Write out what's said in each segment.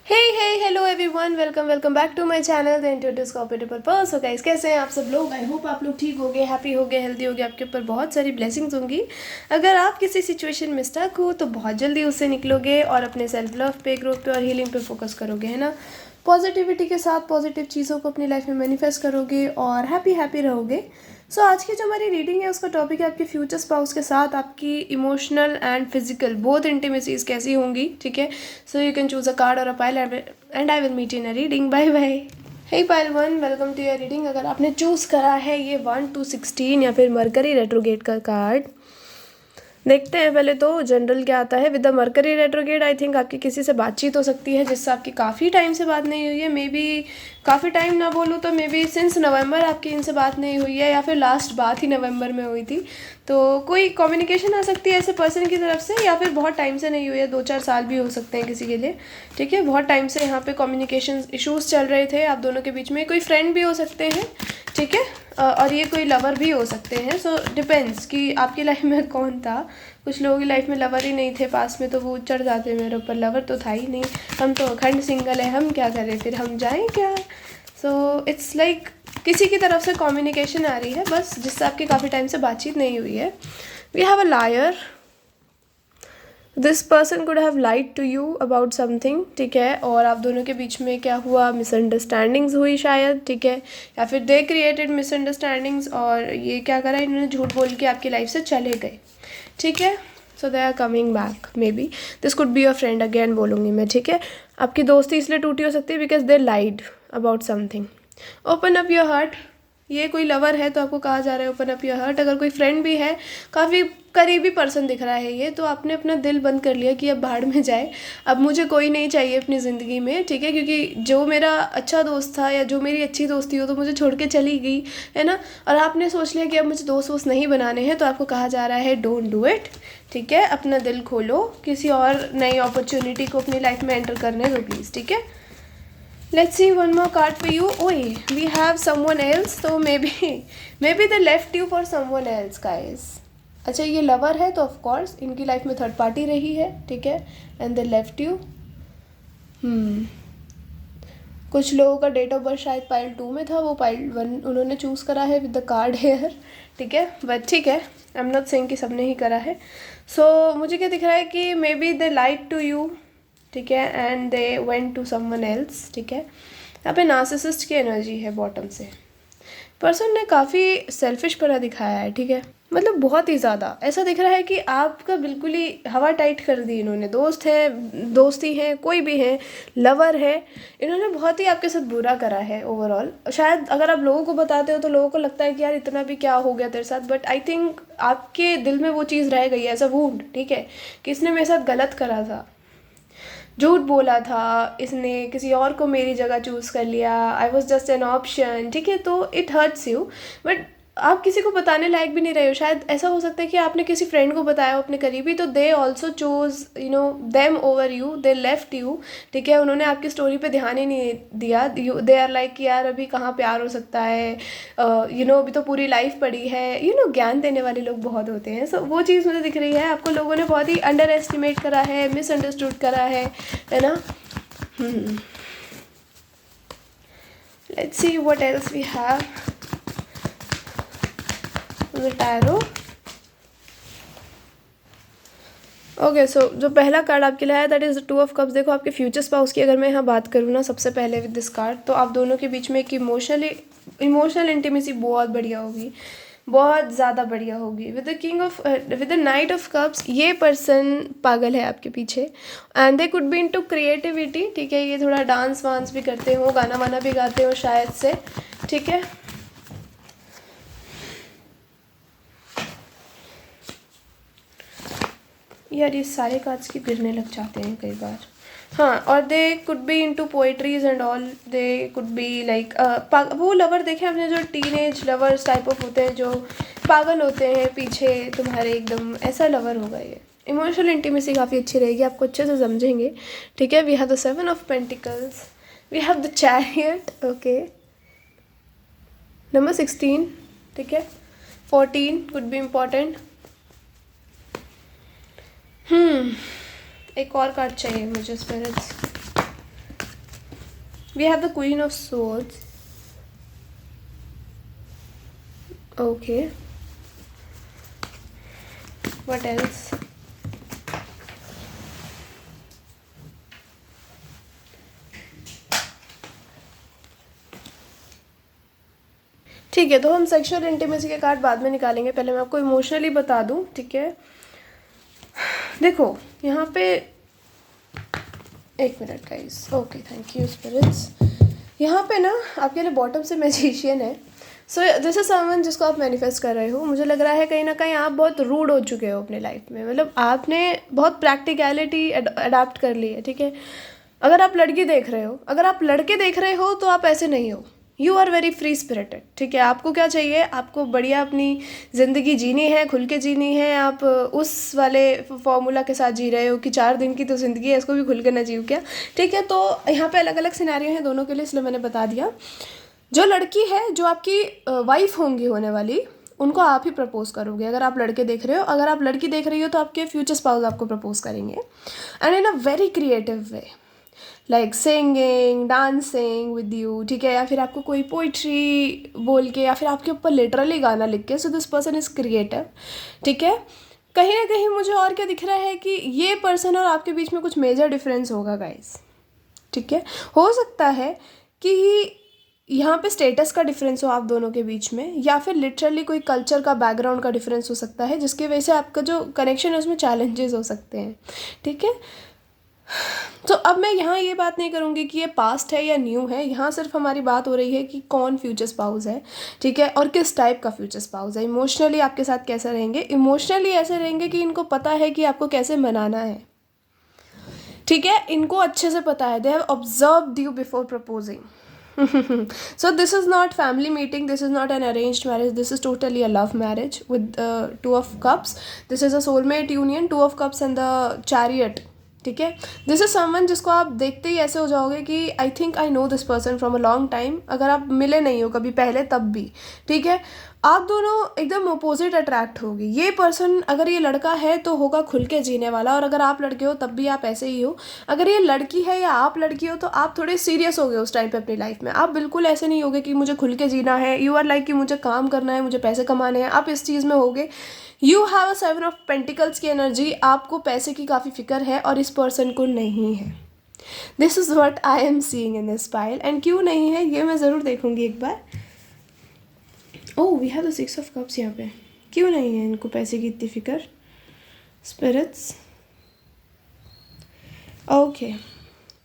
Hey hey hello everyone, welcome back to my channel the introduce purpose. So guys, कैसे हैं आप सब लोग? आई होप आप लोग ठीक होगे, हैप्पी होगे, हेल्दी होगे। आपके ऊपर बहुत सारी ब्लेसिंग्स होंगी। अगर आप किसी सिचुएशन में स्टक हो तो बहुत जल्दी उससे निकलोगे और अपने सेल्फ लव पे, ग्रोथ पे और हीलिंग पे फोकस करोगे, है ना। पॉजिटिविटी के साथ पॉजिटिव चीज़ों को अपनी लाइफ में मैनिफेस्ट करोगे और हैप्पी रहोगे। सो आज की जो हमारी रीडिंग है उसका टॉपिक है आपके फ्यूचर स्पाउस के साथ आपकी emotional and physical both intimacies कैसी होंगी, ठीक है। So you can choose a card और a pile and I will meet in a reading. Bye bye. Hey pile 1, welcome to your reading. अगर आपने चूज़ करा है ये 1 to 16 या फिर मरकरी रेट्रोगेट का कार्ड, देखते हैं पहले तो जनरल क्या आता है। With the mercury retrograde I think आपकी किसी से बातचीत हो सकती है जिससे आपकी काफ़ी टाइम से बात नहीं हुई है। मे बी काफ़ी टाइम ना बोलूँ तो मे बी सिंस नवंबर आपकी इनसे बात नहीं हुई है, या फिर लास्ट बात ही नवंबर में हुई थी। तो कोई कम्युनिकेशन आ सकती है ऐसे पर्सन की तरफ से, या फिर बहुत टाइम से नहीं हुई है, 2-4 साल भी हो सकते हैं किसी के लिए, ठीक है। बहुत टाइम से यहाँ पे कम्युनिकेशन इश्यूज़ चल रहे थे आप दोनों के बीच में। कोई फ्रेंड भी हो सकते हैं, ठीक है, और ये कोई लवर भी हो सकते हैं। सो डिपेंड्स कि आपकी लाइफ में कौन था। कुछ लोगों की लाइफ में लवर ही नहीं थे पास में तो वो चढ़ जाते मेरे ऊपर, लवर तो था ही नहीं, हम तो अखंड सिंगल है, हम क्या करें फिर, हम जाएं क्या। सो इट्स लाइक किसी की तरफ से कम्युनिकेशन आ रही है बस, जिससे आपकी काफ़ी टाइम से बातचीत नहीं हुई है। We have a liar. This person could have lied to you about something, ठीक है। और आप दोनों के बीच में क्या हुआ, मिसअंडरस्टैंडिंग्स हुई शायद, ठीक है, या फिर दे क्रिएटेड मिसअंडरस्टैंडिंग्स और ये क्या करा, इन्होंने झूठ बोल के आपकी लाइफ से चले गए, ठीक है। So they are coming back, maybe this could be your friend again बोलूँगी मैं, ठीक है। आपकी दोस्ती इसलिए टूटी हो सकती है because they lied about something. Open up your heart. ये कोई लवर है तो आपको कहा जा रहा है ओपन अप योर हार्ट। अगर कोई फ्रेंड भी है, काफ़ी करीबी पर्सन दिख रहा है ये, तो आपने अपना दिल बंद कर लिया कि अब भाड़ में जाए, अब मुझे कोई नहीं चाहिए अपनी ज़िंदगी में, ठीक है। क्योंकि जो मेरा अच्छा दोस्त था या जो मेरी अच्छी दोस्ती हो तो मुझे छोड़ के चली गई, है ना। और आपने सोच लिया कि अब मुझे दोस्त वोस्त नहीं बनाने हैं, तो आपको कहा जा रहा है डोंट डू इट, ठीक है। अपना दिल खोलो, किसी और नई अपॉर्चुनिटी को अपनी लाइफ में एंटर करने दो प्लीज़, ठीक है। Let's see one more card for you. Oh, we have someone else. So maybe they left you for someone else, guys. अच्छा, ये लवर है तो ऑफ कोर्स इनकी लाइफ में थर्ड पार्टी रही है, ठीक है, एंड दे लेफ्ट यू। कुछ लोगों का डेट ऑफ बर्थ शायद पाइल 2 में था, वो पाइल 1 उन्होंने चूज़ करा है विद द कार्ड हेयर, ठीक है। बट ठीक है, आई एम नॉट सेइंग कि सबने ही करा है। सो मुझे क्या दिख रहा है कि maybe they like to you, ठीक है, and they went to someone else, ठीक है। यहाँ पे नार्सिसिस्ट की एनर्जी है बॉटम से। पर्सन ने काफ़ी सेल्फिश पना दिखाया है, ठीक है, मतलब बहुत ही ज़्यादा। ऐसा दिख रहा है कि आपका बिल्कुल ही हवा टाइट कर दी इन्होंने। दोस्त है, दोस्ती है, कोई भी है, लवर है, इन्होंने बहुत ही आपके साथ बुरा करा है ओवरऑल। शायद अगर आप लोगों को बताते हो तो लोगों को लगता है कि यार इतना भी क्या हो गया तेरे साथ, बट आई थिंक आपके दिल में वो चीज़ रह गई है एज अ वुंड, ठीक है, कि इसने मेरे साथ गलत करा था, झूठ बोला था इसने, किसी और को मेरी जगह चूज़ कर लिया, I was just an option, ठीक है। तो इट हर्ट्स यू, बट आप किसी को बताने लायक भी नहीं रहे हो। शायद ऐसा हो सकता है कि आपने किसी फ्रेंड को बताया हो अपने करीबी, तो they also choose them over you, they left you, ठीक है। उन्होंने आपकी स्टोरी पे ध्यान ही नहीं दिया। दे आर लाइक कि यार अभी कहाँ प्यार हो सकता है, अभी तो पूरी लाइफ पड़ी है, ज्ञान देने वाले लोग बहुत होते हैं। सो वो चीज़ मुझे दिख रही है, आपको लोगों ने बहुत ही अंडर एस्टिमेट करा है, मिसअंडरस्टूड करा है ना। Let's see what else we have the tarot. Okay, so जो पहला कार्ड आपके लिए आया that is the 2 of cups. देखो, आपके फ्यूचर स्पाउस की अगर मैं यहाँ बात करूँ ना सबसे पहले विद दिस कार्ड, तो आप दोनों के बीच में एक इमोशनल इंटीमेसी बहुत बढ़िया होगी, बहुत ज़्यादा बढ़िया होगी। With the night of cups, ये पर्सन पागल है आपके पीछे, and they could be into creativity, ठीक है। ये थोड़ा डांस वांस भी करते हो, गाना वाना भी गाते हो शायद से, ठीक है। यार ये सारे कार्ड्स की गिरने लग जाते हैं कई बार। हाँ, और they could be into poetries and all, they could be like वो लवर देखे आपने जो टीनेज लवर्स टाइप ऑफ होते हैं, जो पागल होते हैं पीछे तुम्हारे एकदम, ऐसा लवर होगा ये। इमोशनल इंटीमेसी काफ़ी अच्छी रहेगी, आपको अच्छे से समझेंगे, ठीक है। We have the 7 of pentacles, we have the chariot, okay, number 16, ठीक है, 14 कुड बी इम्पॉर्टेंट। एक और कार्ड चाहिए मुझे spirits. We have the Queen of Swords. Okay. What else? ठीक है, तो हम सेक्सुअल इंटीमेसी के कार्ड बाद में निकालेंगे, पहले मैं आपको इमोशनली बता दूं, ठीक है। देखो यहाँ पे, एक minute guys, okay thank you spirits. यहाँ पे ना आपके लिए बॉटम से मैजिशियन है। सो दिस इज समवन जिसको आप मैनिफेस्ट कर रहे हो। मुझे लग रहा है कहीं ना कहीं आप बहुत रूड हो चुके हो अपने लाइफ में, मतलब आपने बहुत प्रैक्टिकलिटी अडाप्ट कर ली है, ठीक है। अगर आप लड़की देख रहे हो, अगर आप लड़के देख रहे हो तो आप ऐसे नहीं हो। You are very free spirited, ठीक है। आपको क्या चाहिए, आपको बढ़िया अपनी ज़िंदगी जीनी है, खुल के जीनी है। आप उस वाले फॉर्मूला के साथ जी रहे हो कि 4 दिन की तो ज़िंदगी है, इसको भी खुल के ना जीव क्या, ठीक है। तो यहाँ पे अलग अलग सिनेरियो हैं दोनों के लिए, इसलिए मैंने बता दिया। जो लड़की है, जो आपकी वाइफ होंगी होने वाली, उनको आप ही प्रपोज करोगे। अगर आप लड़के देख रहे हो, अगर आप लड़की देख रही हो तो आपके फ्यूचर स्पाउस आपको प्रपोज करेंगे, and in a very creative way, like singing, dancing with you, ठीक है। या फिर आपको कोई पोइट्री बोल के, या फिर आपके ऊपर लिटरली गाना लिख के। So this person is creative, ठीक है। कहीं ना कहीं मुझे और क्या दिख रहा है कि ये पर्सन और आपके बीच में कुछ मेजर डिफरेंस होगा गाइस, ठीक है। हो सकता है कि यहाँ पे स्टेटस का डिफरेंस हो आप दोनों के बीच में, या फिर लिटरली कोई कल्चर का, बैकग्राउंड का डिफरेंस हो सकता है, जिसकी वजह से आपका जो कनेक्शन है उसमें चैलेंजेस हो सकते हैं, ठीक है। तो अब मैं यहाँ ये बात नहीं करूँगी कि ये पास्ट है या न्यू है, यहाँ सिर्फ हमारी बात हो रही है कि कौन फ्यूचर स्पाउस है, ठीक है, और किस टाइप का फ्यूचर स्पाउस है। इमोशनली आपके साथ कैसे रहेंगे, इमोशनली ऐसे रहेंगे कि इनको पता है कि आपको कैसे मनाना है, ठीक है। इनको अच्छे से पता है, दे have observed you before proposing. So this is not family meeting, this is not an arranged marriage, this is totally a love marriage with 2 of cups. This is a soulmate union, 2 of cups and the chariot, ठीक है। This is someone जिसको आप देखते ही ऐसे हो जाओगे कि आई think I know this person from a long time. अगर आप मिले नहीं हो कभी पहले तब भी, ठीक है, आप दोनों एकदम अपोजिट अट्रैक्ट होगी। ये पर्सन, अगर ये लड़का है तो होगा खुल के जीने वाला, और अगर आप लड़के हो तब भी आप ऐसे ही हो। अगर ये लड़की है या आप लड़की हो तो आप थोड़े सीरियस होगे उस टाइम पे अपनी लाइफ में। आप बिल्कुल ऐसे नहीं होगे कि मुझे खुल के जीना है। यू आर लाइक कि मुझे काम करना है, मुझे पैसे कमाने हैं, आप इस चीज़ में होगे। You have a 7 of pentacles की एनर्जी, आपको पैसे की काफ़ी फिक्र है और इस पर्सन को नहीं है। This is what I am seeing in this pile, and क्यों नहीं है ये मैं ज़रूर देखूंगी एक बार। Oh we have the 6 of cups यहाँ पे, क्यों नहीं है इनको पैसे की इतनी फिक्र spirits. Okay,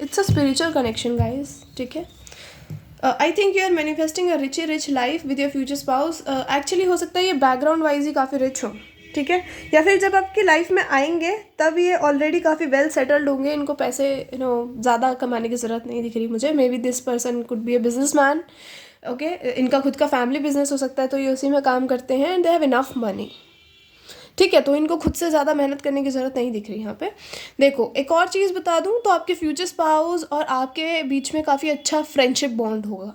it's a spiritual connection guys, ठीक है। I think you are manifesting a rich life with your future spouse. Actually हो सकता है ये बैकग्राउंड वाइज ही काफ़ी रिच हो, ठीक है, या फिर जब आपकी लाइफ में आएंगे तब ये ऑलरेडी काफ़ी वेल सेटल्ड होंगे। इनको पैसे ज़्यादा कमाने की ज़रूरत नहीं दिख रही मुझे। May be this person could be a business man, okay, इनका खुद का फैमिली बिजनेस हो सकता है, तो ये उसी में काम करते हैं, and they have enough money, ठीक है। तो इनको खुद से ज़्यादा मेहनत करने की ज़रूरत नहीं दिख रही यहाँ पे। देखो एक और चीज़ बता दूँ तो आपके फ्यूचर स्पाउस और आपके बीच में काफ़ी अच्छा फ्रेंडशिप बॉन्ड होगा।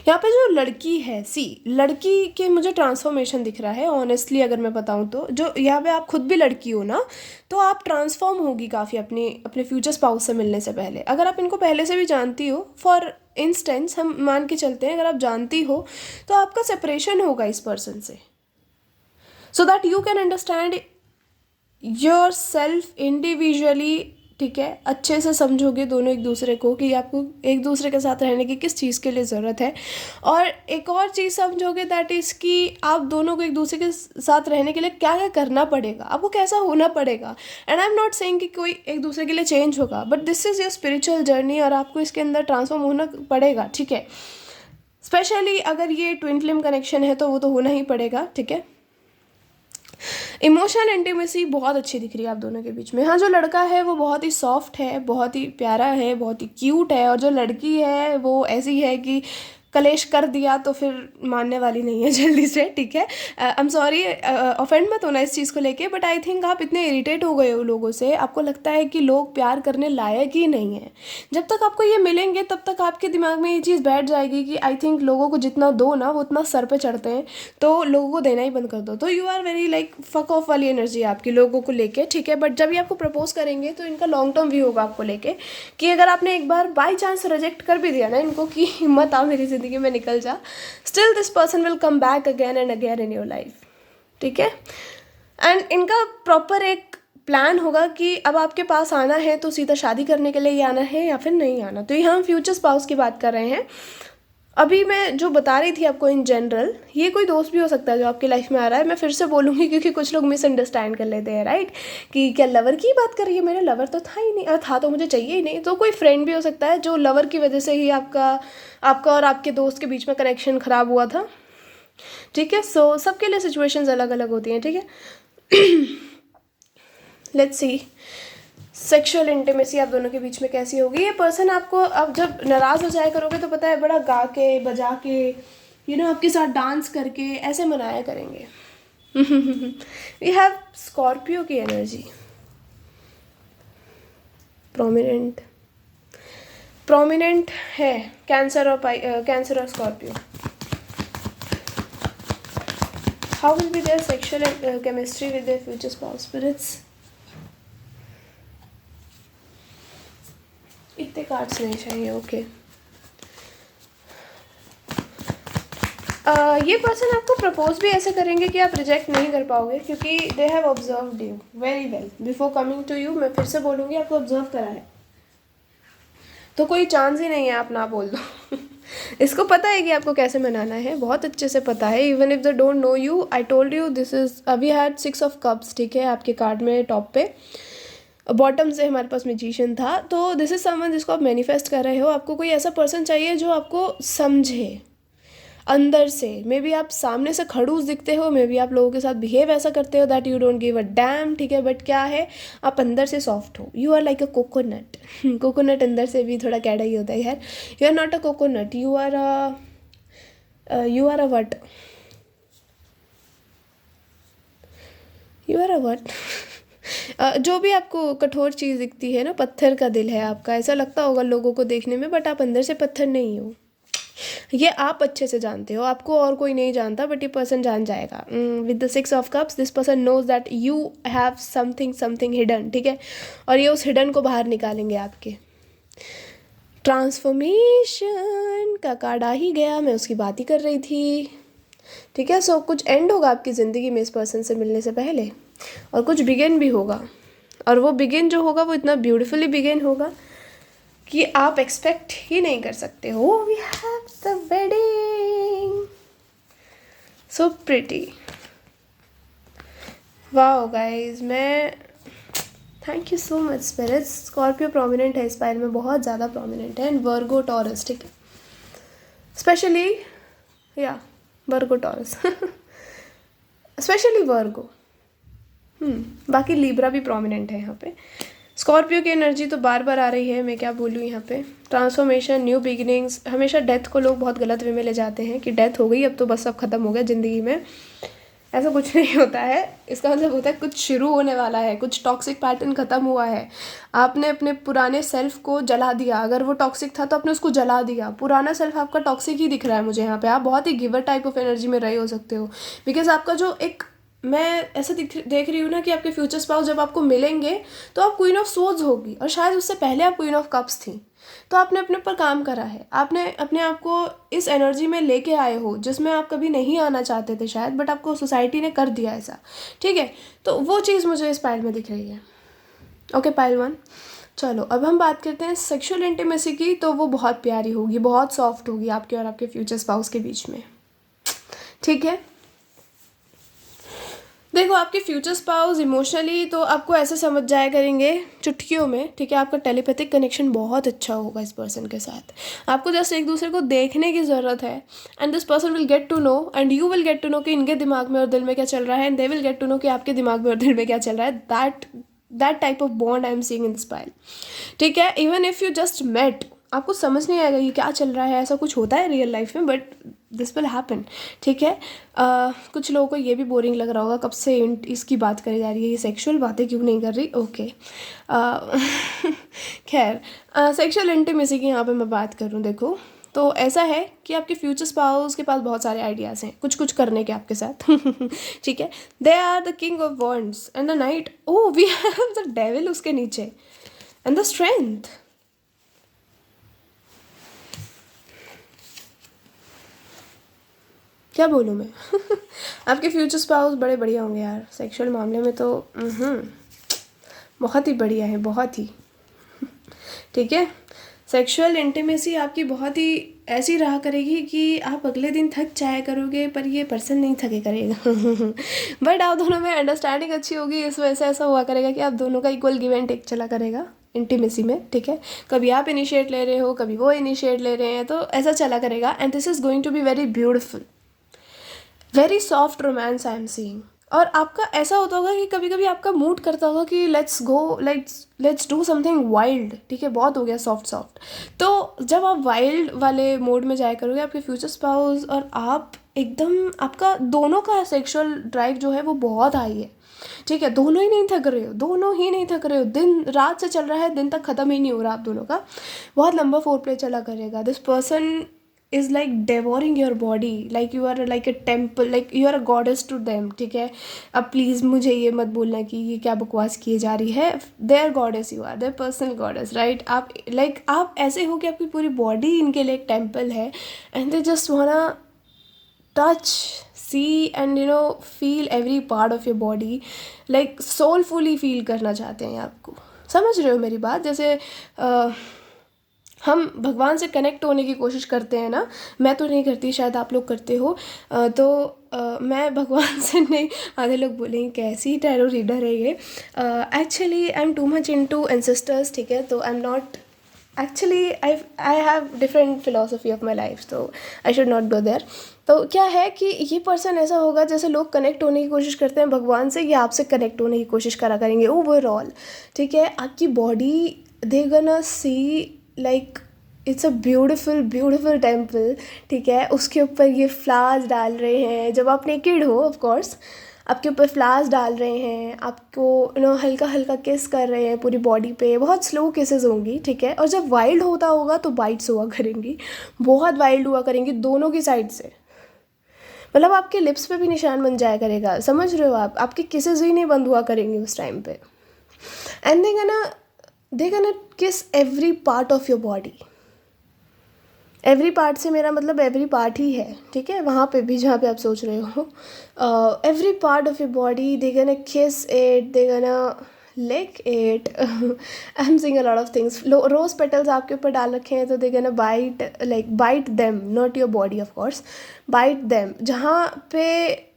यहाँ पे जो लड़की है, लड़की के मुझे ट्रांसफॉर्मेशन दिख रहा है ऑनेस्टली। अगर मैं बताऊँ तो जो यहाँ पे आप खुद भी लड़की हो ना, तो आप ट्रांसफॉर्म होगी काफ़ी अपने फ्यूचर स्पाउस से मिलने से पहले। अगर आप इनको पहले से भी जानती हो, फॉर इंस्टेंस हम मान के चलते हैं, अगर आप जानती हो तो आपका सेपरेशन होगा इस पर्सन से, so that you can understand your self individually, ठीक है। अच्छे से समझोगे दोनों एक दूसरे को कि आपको एक दूसरे के साथ रहने की किस चीज़ के लिए ज़रूरत है। और एक और चीज़ समझोगे दैट इज़ कि आप दोनों को एक दूसरे के साथ रहने के लिए क्या क्या करना पड़ेगा, आपको कैसा होना पड़ेगा। And I am not saying कि कोई एक दूसरे के लिए चेंज होगा, but this is your spiritual journey और आपको इसके अंदर ट्रांसफॉर्म होना पड़ेगा, ठीक है। स्पेशली अगर ये ट्विन फ्लेम कनेक्शन है तो वो तो होना ही पड़ेगा, ठीक है। इमोशनल इंटीमेसी बहुत अच्छी दिख रही है आप दोनों के बीच में। हाँ, जो लड़का है वो बहुत ही सॉफ्ट है, बहुत ही प्यारा है, बहुत ही क्यूट है, और जो लड़की है वो ऐसी है कि कलेश कर दिया तो फिर मानने वाली नहीं है जल्दी से, ठीक है। आई एम सॉरी, ऑफेंड मत होना इस चीज़ को लेके, बट आई थिंक आप इतने इरिटेट हो गए हो लोगों से, आपको लगता है कि लोग प्यार करने लायक ही नहीं है। जब तक आपको ये मिलेंगे तब तक आपके दिमाग में ये चीज़ बैठ जाएगी कि आई थिंक लोगों को जितना दो ना वो उतना सर पे चढ़ते हैं, तो लोगों को देना ही बंद कर दो। तो you are very like fuck off वाली एनर्जी आपकी लोगों को लेके, ठीक है। बट जब ये आपको प्रपोज करेंगे तो इनका लॉन्ग टर्म व्यू होगा आपको लेके, कि अगर आपने एक बार बाई चांस रिजेक्ट कर भी दिया ना इनको कि हिम्मत आ मेरी ज़िंदगी में निकल जा, still this person will come back again and again in your life, ठीक है। एंड इनका प्रॉपर एक प्लान होगा कि अब आपके पास आना है तो सीधा शादी करने के लिए ही आना है या फिर नहीं आना। तो यहाँ हम फ्यूचर स्पाउस की बात कर रहे हैं। अभी मैं जो बता रही थी आपको इन जनरल, ये कोई दोस्त भी हो सकता है जो आपकी लाइफ में आ रहा है। मैं फिर से बोलूँगी क्योंकि कुछ लोग मिसअंडरस्टैंड कर लेते हैं, राइट, कि क्या लवर की बात कर रही है, मेरा लवर तो था ही नहीं, और था तो मुझे चाहिए ही नहीं। तो कोई फ्रेंड भी हो सकता है जो लवर की वजह से ही आपका और आपके दोस्त के बीच में कनेक्शन ख़राब हुआ था, ठीक है। सो सबके लिए सिचुएशंस अलग अलग होती हैं, ठीक है। लेट्स सी सेक्सुअल इंटीमेसी आप दोनों के बीच में कैसी होगी। ये पर्सन आपको, अब जब नाराज़ हो जाया करोगे तो पता है बड़ा गा के बजा के आपके साथ डांस करके ऐसे मनाया करेंगे। वी हैव स्कॉर्पियो की एनर्जी, प्रोमिनेंट है कैंसर और Scorpio. How will be their sexual chemistry with their future spouse spirits. इतने कार्ड्स नहीं चाहिए, ओके। ये पर्सन आपको प्रपोज भी ऐसे करेंगे कि आप रिजेक्ट नहीं कर पाओगे, क्योंकि they have observed you very well before coming to you. मैं फिर से बोलूँगी, आपको ऑब्जर्व करा है तो कोई चांस ही नहीं है आप ना बोल दो। इसको पता है कि आपको कैसे मनाना है, बहुत अच्छे से पता है। Even if they don't know you, I told you this is, अभी हैड 6 ऑफ कप्स, ठीक है, आपके कार्ड में टॉप पे। बॉटम से हमारे पास मैजिशियन था। तो दिस इज समवन जिसको आप मैनिफेस्ट कर रहे हो। आपको कोई ऐसा पर्सन चाहिए जो आपको समझे अंदर से। मे बी आप सामने से खड़ूस दिखते हो, मे बी आप लोगों के साथ बिहेव ऐसा करते हो that you don't give a dam, ठीक है, बट क्या है, आप अंदर से सॉफ्ट हो। You are like a coconut. Coconut अंदर से भी थोड़ा कैड़ा ही होता है यार। You are not a coconut, you are a what, you are a what. जो भी आपको कठोर चीज़ दिखती है ना, पत्थर का दिल है आपका, ऐसा लगता होगा लोगों को देखने में, बट आप अंदर से पत्थर नहीं हो। ये आप अच्छे से जानते हो, आपको और कोई नहीं जानता, बट ये पर्सन जान जाएगा। With the 6 of cups this person knows that you have something hidden, ठीक है, और ये उस हिडन को बाहर निकालेंगे आपके। ट्रांसफॉर्मेशन का कार्ड आ ही गया, मैं उसकी बात ही कर रही थी, ठीक है। सो कुछ एंड होगा आपकी ज़िंदगी में इस पर्सन से मिलने से पहले, और कुछ बिगिन भी होगा, और वो बिगिन जो होगा वो इतना ब्यूटीफुली बिगिन होगा कि आप एक्सपेक्ट ही नहीं कर सकते हो। We have the wedding, so pretty, wow guys. मैं thank you so much spirits. Scorpio prominent है इस पाइल में, बहुत ज़्यादा प्रोमिनेंट है, एंड वर्गो टॉरस, ठीक है, स्पेशली या वर्गो टॉरस, स्पेशली वर्गो। बाकी लिब्रा भी प्रोमिनेंट है यहाँ पे। स्कॉर्पियो की एनर्जी तो बार बार आ रही है, मैं क्या बोलूँ यहाँ पे। Transformation, new beginnings. हमेशा डेथ को लोग बहुत गलत वे में ले जाते हैं कि डेथ हो गई अब तो बस सब खत्म हो गया ज़िंदगी में। ऐसा कुछ नहीं होता है। इसका मतलब होता है कुछ शुरू होने वाला है, कुछ टॉक्सिक पैटर्न ख़त्म हुआ है। आपने अपने पुराने सेल्फ को जला दिया, अगर वो टॉक्सिक था तो आपने उसको जला दिया। पुराना सेल्फ आपका टॉक्सिक ही दिख रहा है मुझे यहाँ पे। आप बहुत ही गिवर टाइप ऑफ एनर्जी में रहे हो सकते हो, बिकॉज आपका जो एक, मैं ऐसा देख रही हूँ ना कि आपके फ्यूचर स्पाउस जब आपको मिलेंगे तो आप क्वीन ऑफ सोर्ड्स होगी, और शायद उससे पहले आप क्वीन ऑफ कप्स थी। तो आपने अपने ऊपर काम करा है, आपने अपने आप को इस एनर्जी में लेके आए हो जिसमें आप कभी नहीं आना चाहते थे शायद, बट आपको सोसाइटी ने कर दिया ऐसा, ठीक है। तो वो चीज़ मुझे इस पाइल में दिख रही है। Okay, pile 1। चलो अब हम बात करते हैं सेक्सुअल इंटीमेसी की। तो वो बहुत प्यारी होगी, बहुत सॉफ्ट होगी आपके और आपके फ्यूचर स्पाउस के बीच में, ठीक है। देखो, आपके फ्यूचर स्पाउस इमोशनली तो आपको ऐसे समझ जाया करेंगे चुटकियों में, ठीक है। आपका टेलीपैथिक कनेक्शन बहुत अच्छा होगा इस पर्सन के साथ। आपको जस्ट एक दूसरे को देखने की ज़रूरत है, and this person will get to know and you will get to know कि इनके दिमाग में और दिल में क्या चल रहा है, and they will get to know कि आपके दिमाग में और दिल में क्या चल रहा है। That type of bond I am seeing in this pile, ठीक है। Even if you just met, आपको समझ नहीं आएगा ये क्या चल रहा है, ऐसा कुछ होता है रियल लाइफ में, बट दिस विल हैपन, ठीक है। कुछ लोगों को ये भी बोरिंग लग रहा होगा, कब से इसकी बात करी जा रही है, ये सेक्सुअल बातें क्यों नहीं कर रही, ओके। खैर, सेक्सुअल इंटीमेसी की यहाँ पे मैं बात करूँ, देखो तो ऐसा है कि आपके फ्यूचर स्पाउस के पास बहुत सारे आइडियाज़ हैं कुछ कुछ करने के आपके साथ। ठीक है, they are the king of wands and the knight, oh we have the devil उसके नीचे, एंड द स्ट्रेंथ। क्या बोलूँ मैं। आपके फ्यूचर स्पाउस बड़े बढ़िया होंगे यार, सेक्सुअल मामले में तो बहुत ही बढ़िया है, बहुत ही। ठीक है, सेक्सुअल इंटीमेसी आपकी बहुत ही ऐसी रहा करेगी कि आप अगले दिन थक जाया करोगे, पर ये पर्सन नहीं थके करेगा। बट आप दोनों में अंडरस्टैंडिंग अच्छी होगी, इस वजह से ऐसा हुआ करेगा कि आप दोनों का इक्वल गिव एंड टेक चला करेगा इंटीमेसी में, ठीक है। कभी आप इनिशिएट ले रहे हो, कभी वो इनिशिएट ले रहे हैं, तो ऐसा चला करेगा, and this is going to be very beautiful, very soft romance I am seeing. और आपका ऐसा होता होगा कि कभी कभी आपका मूड करता होगा कि let's go, let's do something wild, ठीक है, बहुत हो गया सॉफ्ट सॉफ्ट। तो जब आप वाइल्ड वाले मोड में जाया करोगे, आपके फ्यूचर स्पाउस और आप एकदम, आपका दोनों का सेक्सुअल ड्राइव जो है वो बहुत हाई है, ठीक है। दोनों ही नहीं थक रहे हो, दोनों ही नहीं थक रहे हो, दिन रात से चल रहा है, दिन तक ख़त्म ही नहीं हो रहा आप दोनों का, बहुत लंबा फोर प्ले चला करेगा। This person is like devouring your body, like you are like a temple, like you are a goddess to them, ठीक है। अब प्लीज़ मुझे ये मत बोलना कि ये क्या बकवास किए जा रही है, their goddess you are, their personal goddess, right। आप like आप ऐसे हो कि आपकी पूरी बॉडी इनके लिए एक टेम्पल है, and they just wanna touch, see and you know feel every part of your body, like soulfully feel करना चाहते हैं आपको, समझ रहे हो मेरी बात। जैसे हम भगवान से कनेक्ट होने की कोशिश करते हैं ना, मैं तो नहीं करती, शायद आप लोग करते हो, मैं भगवान से नहीं, आधे लोग बोलेंगे कैसी टैरो रीडर है ये। Actually I am too much into ancestors, ठीक है, तो I am not actually, I have different philosophy of my life, तो I should not go there. तो क्या है कि ये पर्सन ऐसा होगा, जैसे लोग कनेक्ट होने की कोशिश करते हैं भगवान से, ये आपसे कनेक्ट होने की कोशिश करा करेंगे ओवरऑल, ठीक है। आपकी body they gonna see like it's a beautiful temple, ठीक है। उसके ऊपर ये फ्लावर्स डाल रहे हैं, जब आप नेकेड हो ऑफ कोर्स, आपके ऊपर फ्लावर्स डाल रहे हैं, आपको हल्का हल्का किस कर रहे हैं पूरी बॉडी पे, बहुत स्लो किसेस होंगी, ठीक है। और जब वाइल्ड होता होगा तो बाइट्स हुआ करेंगी, बहुत वाइल्ड हुआ करेंगी दोनों की साइड से, मतलब आपके लिप्स पे भी निशान बन जाया करेगा, समझ रहे हो आप, आपकी किसेस ही नहीं बंद हुआ करेंगी उस टाइम पे। And they gonna kiss every part of your body, every part से मेरा मतलब एवरी पार्ट ही है, ठीक है, वहाँ पे भी जहाँ पे आप सोच रहे हो, every part of your body they gonna kiss it, they gonna lick it. I am seeing a lot of things, rose petals आपके ऊपर डाल रखे हैं, तो they gonna bite, like bite them, not your body of course, bite them, जहाँ पे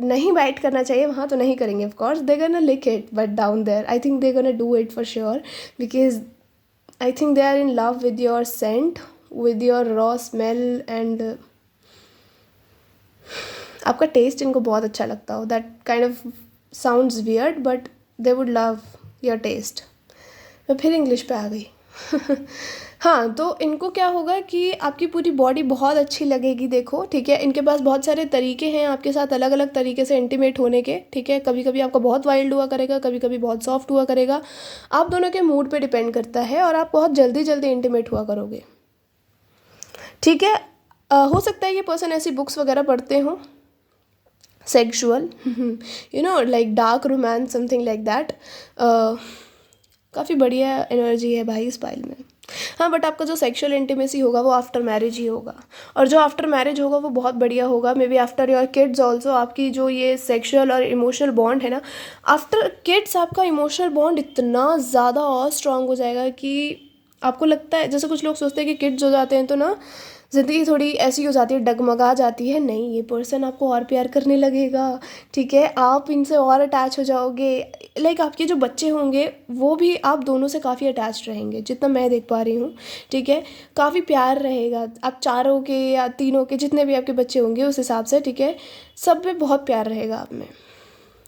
नहीं bite करना चाहिए वहाँ तो नहीं करेंगे of course, they gonna lick it, but down there I think they gonna do it for sure, because I think they are in love with your scent, with your raw smell and आपका taste इनको बहुत अच्छा लगता हो, that kind of sounds weird but they would love your taste। मैं फिर English पे आ गई। हाँ, तो इनको क्या होगा कि आपकी पूरी बॉडी बहुत अच्छी लगेगी, देखो, ठीक है। इनके पास बहुत सारे तरीके हैं आपके साथ अलग अलग तरीके से इंटीमेट होने के, ठीक है। कभी कभी आपका बहुत वाइल्ड हुआ करेगा, कभी कभी बहुत सॉफ्ट हुआ करेगा, आप दोनों के मूड पे डिपेंड करता है, और आप बहुत जल्दी जल्दी इंटीमेट हुआ करोगे, ठीक है। हो सकता है ये पर्सन ऐसी बुक्स वगैरह पढ़ते हो sexual, like dark romance, something like that. काफ़ी बढ़िया एनर्जी है भाई इस पाइल में। हाँ, बट आपका जो सेक्सुअल इंटीमेसी होगा वो आफ्टर मैरिज ही होगा, और जो आफ्टर मैरिज होगा वो बहुत बढ़िया होगा, may be after your kids also. आपकी जो ये सेक्सुअल और इमोशनल बॉन्ड है ना, आफ्टर किड्स आपका इमोशनल बॉन्ड इतना ज़्यादा और स्ट्रांग हो जाएगा कि आपको लगता है, जैसे कुछ लोग सोचते हैं कि किड्स हो जाते हैं तो ना ज़िंदगी थोड़ी ऐसी हो जाती है, डगमगा जाती है, नहीं, ये पर्सन आपको और प्यार करने लगेगा, ठीक है। आप इनसे और अटैच हो जाओगे, लाइक आपके जो बच्चे होंगे वो भी आप दोनों से काफ़ी अटैच रहेंगे, जितना मैं देख पा रही हूँ, ठीक है। काफ़ी प्यार रहेगा, आप चारों के या तीनों के जितने भी आपके बच्चे होंगे उस हिसाब से, ठीक है, सब में बहुत प्यार रहेगा आप में,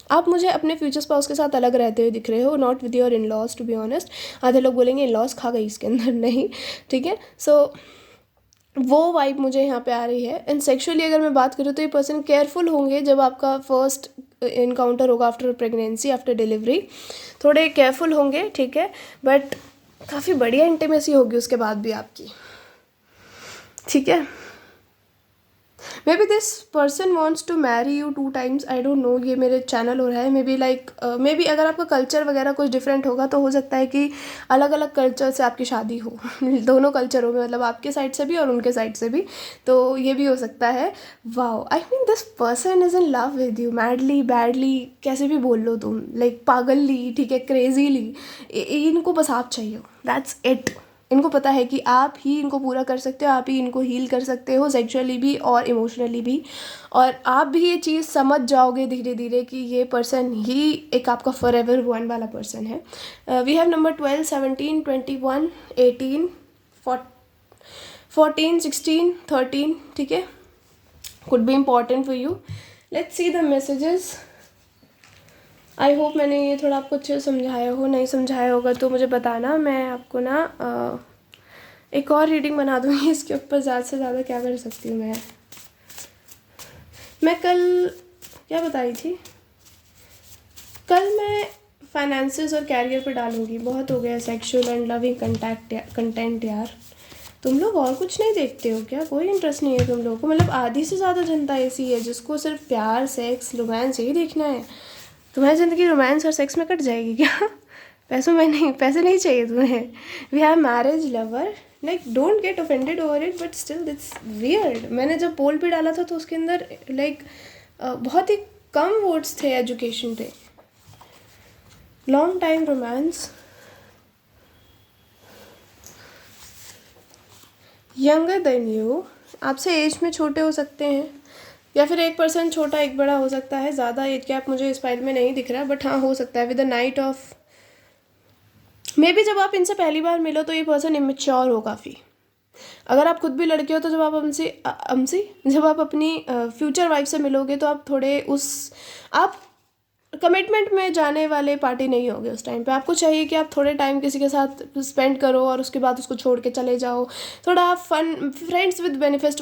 आप मुझे अपने फ्यूचर स्पाउस के साथ अलग रहते हुए दिख रहे हो, not with your in laws to be honest. आधे लोग बोलेंगे इन लॉज खा गई इसके अंदर, नहीं, ठीक है। सो वो वाइब मुझे यहाँ पे आ रही है। एंड सेक्सुअली अगर मैं बात करूँ तो ये पर्सन केयरफुल होंगे जब आपका फर्स्ट इनकाउंटर होगा आफ्टर प्रेगनेंसी, आफ्टर डिलीवरी, थोड़े केयरफुल होंगे, ठीक है। बट काफ़ी बढ़िया इंटीमेसी होगी उसके बाद भी आपकी, ठीक है। Maybe this person wants to marry you 2 times, I don't know, ये मेरे चैनल हो रहा है। Maybe like maybe अगर आपका कल्चर वगैरह कुछ डिफरेंट होगा तो हो सकता है कि अलग अलग कल्चर से आपकी शादी हो दोनों कल्चरों में, मतलब आपके साइड से भी और उनके साइड से भी, तो ये भी हो सकता है। Wow, I mean this person is in love with you madly, badly, कैसे भी बोल लो तुम, लाइक पागलली, ठीक है, क्रेजीली, इनको बस आप चाहिए हो, दैट्स इट। इनको पता है कि आप ही इनको पूरा कर सकते हो, आप ही इनको हील कर सकते हो सेक्सुअली भी और इमोशनली भी, और आप भी ये चीज़ समझ जाओगे धीरे धीरे कि ये पर्सन ही एक आपका फॉर एवर वन वाला पर्सन है। वी हैव नंबर 12, 17, 21, 18, 14, 16, 13, ठीक है, could be important for you. Let's see the messages. I hope मैंने ये थोड़ा आपको अच्छे से समझाया हो, नहीं समझाया होगा तो मुझे बताना, मैं आपको ना एक और रीडिंग बना दूँगी इसके ऊपर। ज़्यादा से ज़्यादा क्या कर सकती हूँ मैं कल क्या बताई थी, कल मैं फाइनेंसेस और कैरियर पे डालूँगी। बहुत हो गया सेक्सुअल एंड लविंग कंटेंट यार। तुम लोग और कुछ नहीं देखते हो क्या? कोई इंटरेस्ट नहीं है तुम लोगों को? मतलब आधी से ज़्यादा जनता ऐसी है जिसको सिर्फ प्यार, सेक्स, रोमांस यही देखना है। तुम्हारी ज़िंदगी रोमांस और सेक्स में कट जाएगी क्या? पैसों में नहीं, पैसे नहीं चाहिए तुम्हें। We have marriage, lover, like don't get offended over it, but still it's weird. मैंने जब पोल पे डाला था तो उसके अंदर लाइक बहुत ही कम वर्ड्स थे एजुकेशन पे। Long time romance, younger than you, आपसे एज में छोटे हो सकते हैं, या फिर एक पर्सन छोटा एक बड़ा हो सकता है। ज़्यादा एज गैप मुझे इस फाइल में नहीं दिख रहा, बट हाँ हो सकता है। With the night of, may be जब आप इनसे पहली बार मिलो तो ये पर्सन इमेच्योर हो काफ़ी। अगर आप खुद भी लड़के हो तो जब आप हमसे जब आप अपनी फ्यूचर वाइफ से मिलोगे तो आप थोड़े आप कमिटमेंट में जाने वाले पार्टी नहीं होगे उस टाइम पे। आपको चाहिए कि आप थोड़े टाइम किसी के साथ स्पेंड करो और उसके बाद उसको छोड़ के चले जाओ। थोड़ा आप फन, फ्रेंड्स विद बेनिफिट्स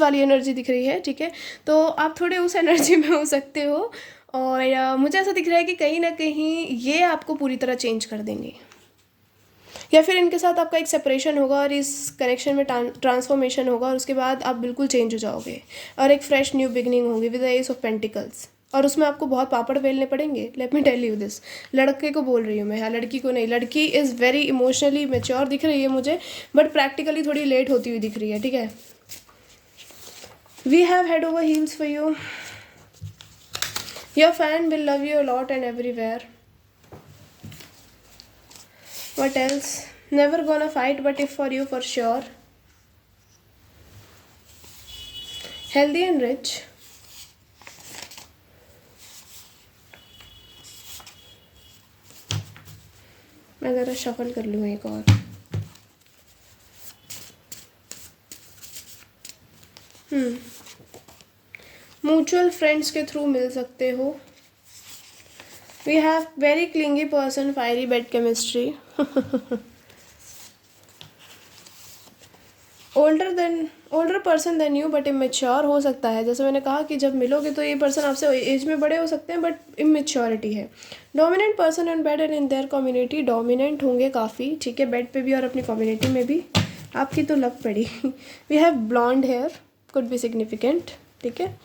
वाली एनर्जी दिख रही है, ठीक है। तो आप थोड़े उस एनर्जी में हो सकते हो, और मुझे ऐसा दिख रहा है कि कहीं ना कहीं ये आपको पूरी तरह चेंज कर देंगे, या फिर इनके साथ आपका एक सेपरेशन होगा और इस कनेक्शन में ट्रांसफॉर्मेशन होगा, और उसके बाद आप बिल्कुल चेंज हो जाओगे और एक फ्रेश न्यू बिगनिंग होगी with the ace of pentacles. और उसमें आपको बहुत पापड़ बेलने पड़ेंगे, let me tell you this. लड़के को बोल रही हूँ मैं, हाँ, लड़की को नहीं। लड़की इज़ वेरी इमोशनली मेच्योर दिख रही है मुझे, बट प्रैक्टिकली थोड़ी लेट होती हुई दिख रही है, ठीक है। We have head over heels for you, your fan will love you a lot and everywhere. What else? Never gonna fight, but if for you, for sure. Healthy and rich. मैं ज़रा shuffle कर लूँ एक और। Mutual friends के through मिल सकते हो। We have very clingy person, fiery bed chemistry. older person than you but immature हो सकता है। जैसे मैंने कहा कि जब मिलोगे तो ये पर्सन आपसे एज में बड़े हो सकते हैं, बट इमेच्योरिटी है। Dominant person in bed and in their community, dominant होंगे काफ़ी, ठीक है, बेड पे भी और अपनी कम्युनिटी में भी। आपकी तो लग पड़ी। We have blonde hair, could be significant, ठीक है।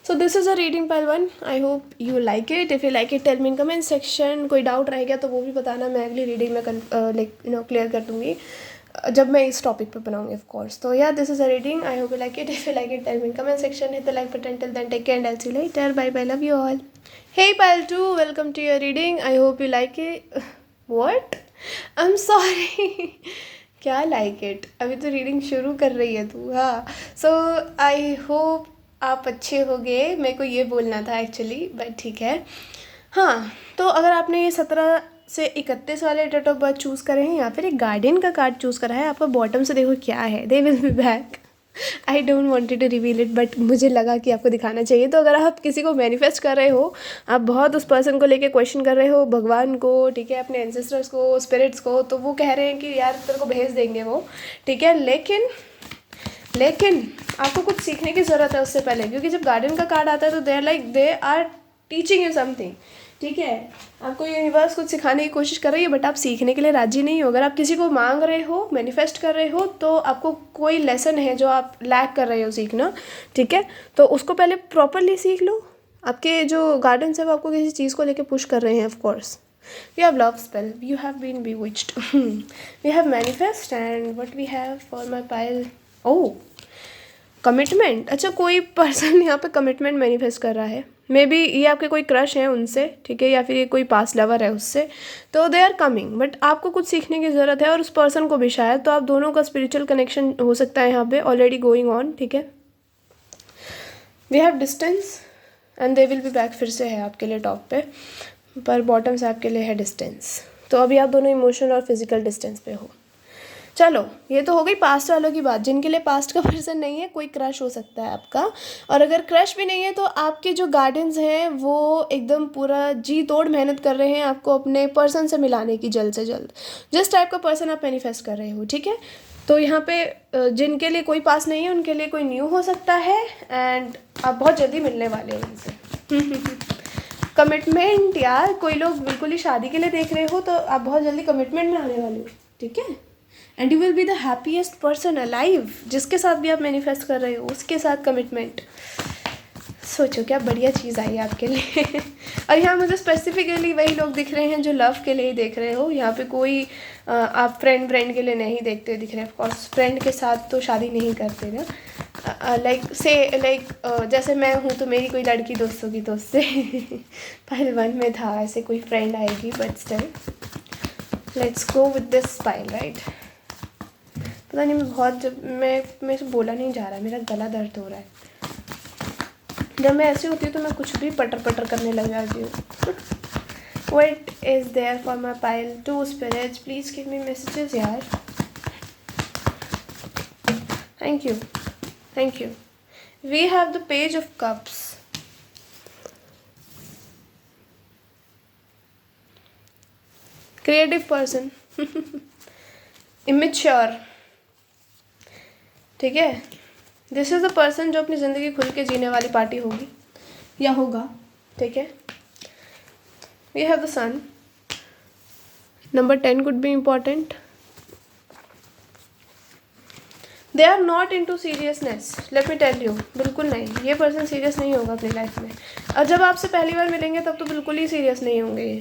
So this is a reading pile 1. I hope you like it. If you like it, tell me in comment section. कोई डाउट रह गया तो वो भी बताना, मैं अगली रीडिंग में क्लियर कर दूँगी जब मैं इस टॉपिक पे बनाऊँगी ऑफ कोर्स। तो या this is a reading, I hope you like it. If you like it, tell me in comment section, hit the like button. Till then take care and I see you later, bye bye, love you all. Hey pile 2, welcome to your reading. I hope you like it. What, I am sorry. क्या like it? अभी तो reading शुरू कर रही है तू। हाँ, सो I hope आप अच्छे हो गए, मेरे को ये बोलना था एक्चुअली, बट ठीक है। हाँ, तो अगर आपने ये 17 से 31 वाले डेट ऑफ बर्थ चूज़ करे हैं, या फिर एक गार्डियन का कार्ड चूज़ करा है, आपका बॉटम से देखो क्या है, they will be back. I don't wanted to reveal it, but मुझे लगा कि आपको दिखाना चाहिए। तो अगर आप किसी को मैनिफेस्ट कर रहे हो, आप बहुत उस पर्सन को लेके क्वेश्चन कर रहे हो, भगवान को, ठीक है, अपने एंसेस्टर्स को, स्पिरिट्स को, तो वो कह रहे हैं कि यार तेरे को भेज देंगे वो, ठीक है। लेकिन आपको कुछ सीखने की ज़रूरत है उससे पहले, क्योंकि जब गार्डन का कार्ड आता है तो they are teaching you something, ठीक है। आपको यूनिवर्स कुछ सिखाने की कोशिश कर रही है, बट आप सीखने के लिए राजी नहीं हो। अगर आप किसी को मांग रहे हो, मैनिफेस्ट कर रहे हो, तो आपको कोई लेसन है जो आप लैक कर रहे हो सीखना, ठीक है। तो उसको पहले प्रॉपरली सीख लो। आपके जो गार्डन है वो आपको किसी चीज़ को लेके पुश कर रहे हैं, of course. We have love spell. You have been bewitched. We have manifest and what we have for my pile. Oh, commitment. अच्छा, कोई पर्सन यहाँ पे कमिटमेंट मैनिफेस्ट कर रहा है। मे बी ये आपके कोई क्रश है उनसे, ठीक है, या फिर ये कोई पास लवर है उससे, तो दे आर कमिंग। बट आपको कुछ सीखने की ज़रूरत है और उस पर्सन को भी शायद। तो आप दोनों का स्पिरिचुअल कनेक्शन हो सकता है यहाँ पे ऑलरेडी गोइंग ऑन, ठीक है। We have distance and they will be back, फिर से है आपके लिए टॉप पे, पर बॉटम से आपके लिए है डिस्टेंस। तो अभी आप दोनों इमोशनल और फिजिकल डिस्टेंस पे हो। चलो, ये तो हो गई पास्ट वालों की बात। जिनके लिए पास्ट का पर्सन नहीं है, कोई क्रश हो सकता है आपका। और अगर क्रश भी नहीं है तो आपके जो गार्डियंस हैं वो एकदम पूरा जी तोड़ मेहनत कर रहे हैं आपको अपने पर्सन से मिलाने की, जल्द से जल्द। जिस टाइप का पर्सन आप मैनिफेस्ट कर रहे हो, ठीक है। तो यहाँ पे जिनके लिए कोई पास नहीं है उनके लिए कोई न्यू हो सकता है, एंड आप बहुत जल्दी मिलने वाले हो उनसे। कमिटमेंट यार, कोई लोग बिल्कुल ही शादी के लिए देख रहे हो तो आप बहुत जल्दी कमिटमेंट में आने वाले हो, ठीक है। And you will be the happiest person alive. जिसके साथ भी आप मैनिफेस्ट कर रहे हो उसके साथ कमिटमेंट। सोचो क्या बढ़िया चीज़ आई है आपके लिए। और यहाँ मुझे स्पेसिफिकली वही लोग दिख रहे हैं जो लव के लिए देख रहे हो। यहाँ पे कोई आप फ्रेंड के लिए नहीं देखते दिख रहे। ऑफकोर्स फ्रेंड के साथ तो शादी नहीं करते ना। जैसे मैं हूँ तो मेरी कोई लड़की दोस्त होगी दोस्त से। पाइल 1 में था ऐसे कोई फ्रेंड आएगी, but still let's go with this pile, right. पता नहीं, मैं बहुत जब मैं से बोला नहीं जा रहा है, मेरा गला दर्द हो रहा है। जब मैं ऐसी होती हूँ तो मैं कुछ भी पटर पटर करने लग जाती हूँ। What is there for my pile? 2 spirits, please give me messages यार। Thank you. We have the Page of Cups. Creative person. Immature. ठीक है। दिस इज़ द पर्सन जो अपनी ज़िंदगी खुल के जीने वाली पार्टी होगी या होगा, ठीक है। We have the sun. Number 10 could be important. They are not in to seriousness, let me tell you. बिल्कुल नहीं, ये पर्सन सीरियस नहीं होगा अपनी लाइफ में। और जब आपसे पहली बार मिलेंगे तब तो बिल्कुल ही सीरियस नहीं होंगे।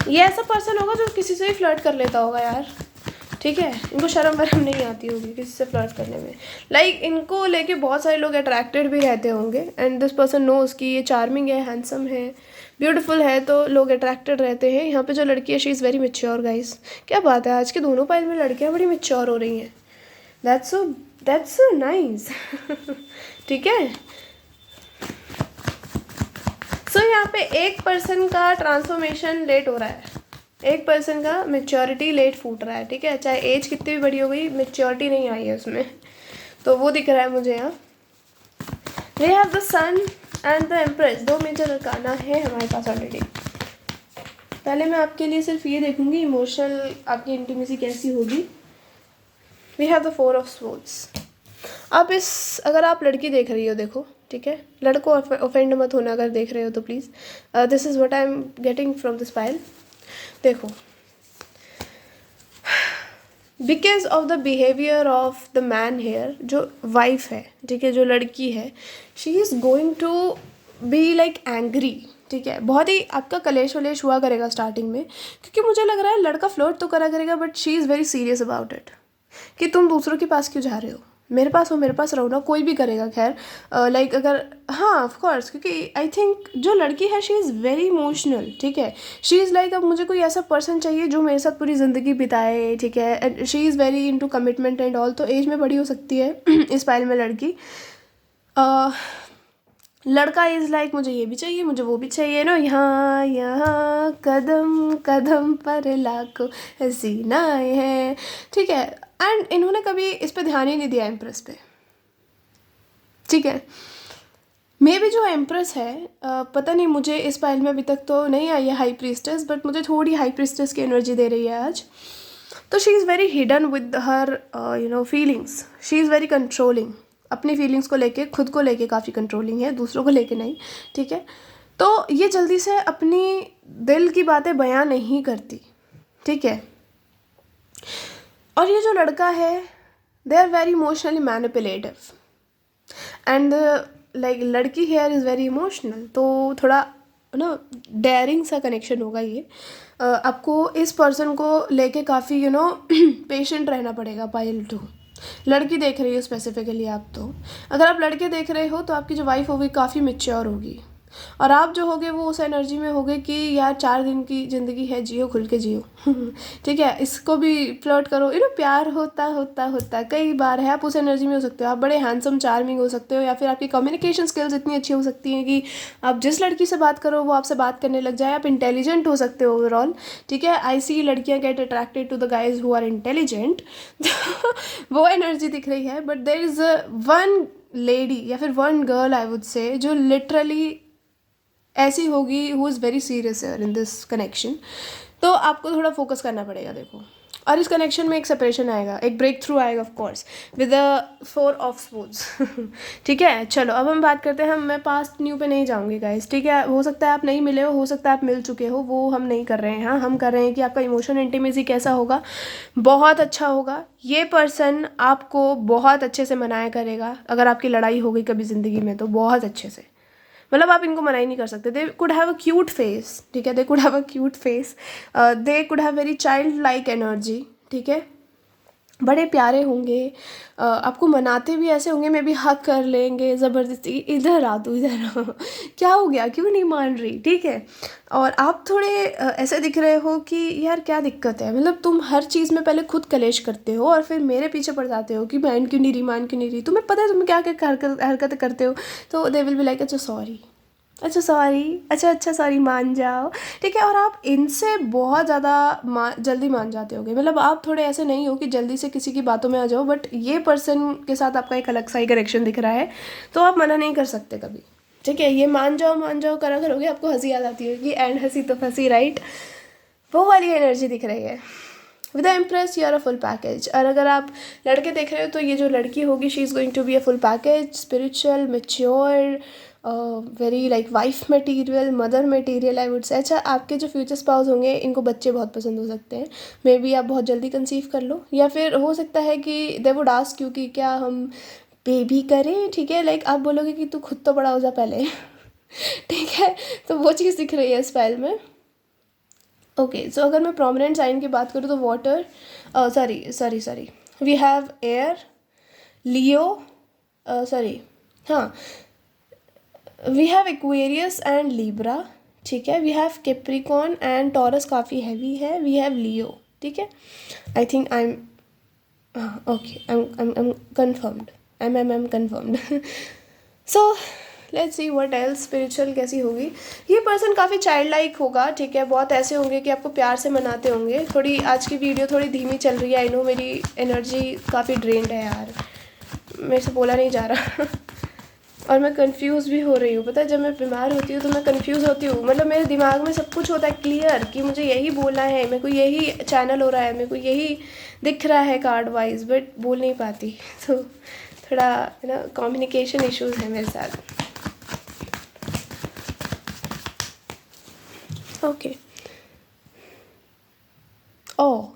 ये ऐसा पर्सन होगा जो किसी से भी फ्लर्ट कर लेता होगा यार, ठीक है। इनको शर्म वरम नहीं आती होगी किसी से फ्लर्ट करने में। इनको लेके बहुत सारे लोग अट्रैक्टेड भी रहते होंगे, एंड दिस पर्सन नोज कि ये चार्मिंग है, हैंडसम है, ब्यूटीफुल है, तो लोग अट्रैक्टेड रहते हैं। यहाँ पे जो लड़की है she is very mature guys. क्या बात है, आज के दोनों पाइल में लड़कियाँ बड़ी मैच्योर हो रही हैं। That's so nice. ठीक है। सो यहाँ पे एक पर्सन का ट्रांसफॉर्मेशन लेट हो रहा है, एक पर्सन का मेच्योरिटी लेट फूट रहा है, ठीक है। चाहे एज कितनी भी बड़ी हो गई, मेच्योरिटी नहीं आई है उसमें, तो वो दिख रहा है मुझे यहाँ। We have the sun and the empress. 2 major arcana है हमारे पास ऑलरेडी। पहले मैं आपके लिए सिर्फ ये देखूंगी इमोशनल आपकी इंटीमेसी कैसी होगी। We have the 4 of swords. अब अगर आप लड़की देख रही हो, देखो, ठीक है, लड़कों ऑफेंड मत होना अगर देख रहे हो तो please. This is what I am getting from this pile. देखो, because of the behaviour of the man here, जो वाइफ है, ठीक है, जो लड़की है, she is going to be like angry, ठीक है। बहुत ही आपका कलेश वलेश हुआ करेगा स्टार्टिंग में, क्योंकि मुझे लग रहा है लड़का फ्लर्ट तो करा करेगा, but she is very serious about it कि तुम दूसरों के पास क्यों जा रहे हो, मेरे पास हो, मेरे पास रहो ना। कोई भी करेगा खैर, अगर, हाँ ऑफ कोर्स, क्योंकि आई थिंक जो लड़की है शी इज़ वेरी इमोशनल, ठीक है। शी इज़ लाइक अब मुझे कोई ऐसा पर्सन चाहिए जो मेरे साथ पूरी ज़िंदगी बिताए, ठीक है। And she is very into commitment and all. तो एज में बड़ी हो सकती है इस पाइल में लड़की। लड़का इज़ लाइक मुझे ये भी चाहिए, मुझे वो भी चाहिए ना। यहाँ कदम कदम पर लाखों हसीनाएं हैं, ठीक है। एंड इन्होंने कभी इस पे ध्यान ही नहीं दिया एम्प्रेस पे, ठीक है। मे भी जो एम्प्रेस है, पता नहीं, मुझे इस फाइल में अभी तक तो नहीं आई है हाई प्रीस्टेस, बट मुझे थोड़ी हाई प्रीस्टेस की एनर्जी दे रही है आज। तो she is very hidden with her feelings, she is very controlling, अपनी फीलिंग्स को लेके, खुद को लेके काफ़ी कंट्रोलिंग है, दूसरों को लेके नहीं, ठीक है। तो ये जल्दी से अपनी दिल की बातें बयां नहीं करती, ठीक है। और ये जो लड़का है, they are very emotionally manipulative and like लड़की हेयर इज़ वेरी इमोशनल, तो थोड़ा ना डेयरिंग सा कनेक्शन होगा ये। आपको इस पर्सन को लेके काफ़ी पेशेंट रहना पड़ेगा। पायल 2 लड़की देख रही हो स्पेसिफिकली आप, तो अगर आप लड़के देख रहे हो तो आपकी जो वाइफ होगी काफ़ी मैच्योर होगी, और आप जो होगे वो उस एनर्जी में होगे कि यार 4 दिन की ज़िंदगी है, जियो, खुल के जियो ठीक है। इसको भी फ्लर्ट करो, प्यार होता होता होता कई बार है, आप उस एनर्जी में हो सकते हो, आप बड़े हैंडसम चार्मिंग हो सकते हो, या फिर आपकी कम्युनिकेशन स्किल्स इतनी अच्छी हो सकती हैं कि आप जिस लड़की से बात करो वो आपसे बात करने लग जाए। आप इंटेलिजेंट हो सकते हो ओवरऑल, ठीक है। आई सी लड़कियाँ get attracted to the guys who are intelligent वो एनर्जी दिख रही है। But there is one lady या फिर वन गर्ल आई वुड से जो लिटरली ऐसी होगी who is very serious in this connection. तो आपको थोड़ा फोकस करना पड़ेगा, देखो। और इस कनेक्शन में एक सेपरेशन आएगा, एक ब्रेक थ्रू आएगा of course with a 4 of spoons ठीक है। चलो अब हम बात करते हैं, मैं पास्ट न्यू पे नहीं जाऊंगी गाइस, ठीक है। हो सकता है आप नहीं मिले हो सकता है आप मिल चुके हो, वो हम नहीं कर रहे हैं। हाँ, हम कर रहे हैं कि आपका इमोशन इंटीमेसी कैसा होगा, बहुत अच्छा होगा। ये पर्सन आपको बहुत अच्छे से मनाया करेगा। अगर आपकी लड़ाई हो गई कभी ज़िंदगी में तो बहुत अच्छे से, मतलब आप इनको मना ही नहीं कर सकते। They could have a cute face, ठीक है, they could have a cute face, they could have very child like energy, ठीक है। बड़े प्यारे होंगे, आपको मनाते भी ऐसे होंगे, मे बी हक कर लेंगे ज़बरदस्ती, इधर आ तू, इधर आ क्या हो गया, क्यों नहीं मान रही, ठीक है। और आप थोड़े ऐसे दिख रहे हो कि यार क्या दिक्कत है, मतलब तुम हर चीज़ में पहले खुद कलेश करते हो और फिर मेरे पीछे पड़ जाते हो कि मान क्यों नहीं रही, मान क्यों नहीं रही, तुम्हें पता है तुम क्या क्या हरकतें करते हो। तो दे विल बी लाइक अच्छा सॉरी, अच्छा सॉरी, अच्छा सॉरी, मान जाओ, ठीक है। और आप इनसे बहुत ज़्यादा जल्दी मान जाते होगे, मतलब आप थोड़े ऐसे नहीं हो कि जल्दी से किसी की बातों में आ जाओ। बट ये पर्सन के साथ आपका एक अलग सा ही कनेक्शन दिख रहा है, तो आप मना नहीं कर सकते कभी, ठीक है। ये मान जाओ करा करोगे, आपको हंसी आ जाती होगी, एंड हंसी तो फंसी, राइट, वो वाली एनर्जी दिख रही है। With the empress you are a full package. और अगर आप लड़के देख रहे हो तो ये जो लड़की होगी she is going to be a full package, spiritual, mature, very like wife material, mother material I would say. अच्छा, आपके जो फ्यूचर स्पाउस होंगे इनको बच्चे बहुत पसंद हो सकते हैं, मे बी आप बहुत जल्दी कंसीव कर लो, या फिर हो सकता है कि दे वुड आस्क यू कि क्या हम बेबी करें, ठीक है। लाइक आप बोलोगे कि तू खुद तो बड़ा हो जा पहले ठीक है। तो वो चीज़ दिख रही है इस फाइल में। ओके, सो अगर मैं प्रोमिनेंट साइन की बात करूँ तो water, sorry we have air, Leo, हाँ, we have Aquarius and Libra, ठीक है। We have Capricorn and Taurus काफ़ी हैवी है, वी हैव लियो, ठीक है। I think I am, okay, I am confirmed, I am confirmed so let's see what else. Spiritual कैसी होगी, ये person काफ़ी चाइल्ड लाइक होगा, ठीक है। बहुत ऐसे होंगे कि आपको प्यार से मनाते होंगे। थोड़ी आज की वीडियो थोड़ी धीमी चल रही है, आई नो, मेरी एनर्जी काफ़ी ड्रेन्ड है यार, मेरे से बोला नहीं जा रहा और मैं कंफ्यूज भी हो रही हूँ। पता है, जब मैं बीमार होती हूँ तो मैं कंफ्यूज होती हूँ, मतलब मेरे दिमाग में सब कुछ होता है क्लियर कि मुझे यही बोलना है, मेरे को यही चैनल हो रहा है, मेरे को यही दिख रहा है कार्ड वाइज, बट बोल नहीं पाती। तो थोड़ा कम्युनिकेशन इश्यूज है मेरे साथ। Okay, oh,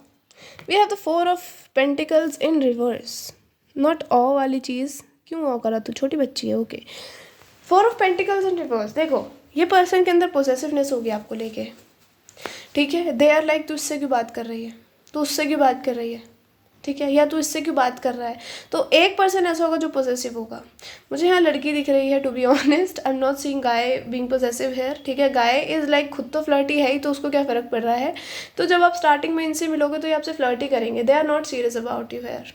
we have the 4 of pentacles in reverse, not ओ वाली चीज़, क्यों ओ करा, तो छोटी बच्ची है, okay. 4 of pentacles in reverse, देखो ये पर्सन के अंदर पोसेसिवनेस होगी आपको लेके, ठीक है। दे आर लाइक, तू इससे क्यों बात कर रही है, तू उससे क्यों बात कर रही है, ठीक है, या तू इससे क्यों बात कर रहा है। तो एक पर्सन ऐसा होगा जो पोजेसिव होगा। मुझे यहाँ लड़की दिख रही है, to be honest I am not seeing guy being possessive here, ठीक है। गाय इज़ लाइक खुद तो फ्लर्टी है ही, तो उसको क्या फ़र्क पड़ रहा है। तो जब आप स्टार्टिंग में इनसे मिलोगे तो ये आपसे फ्लर्टी करेंगे, they are not serious about you here,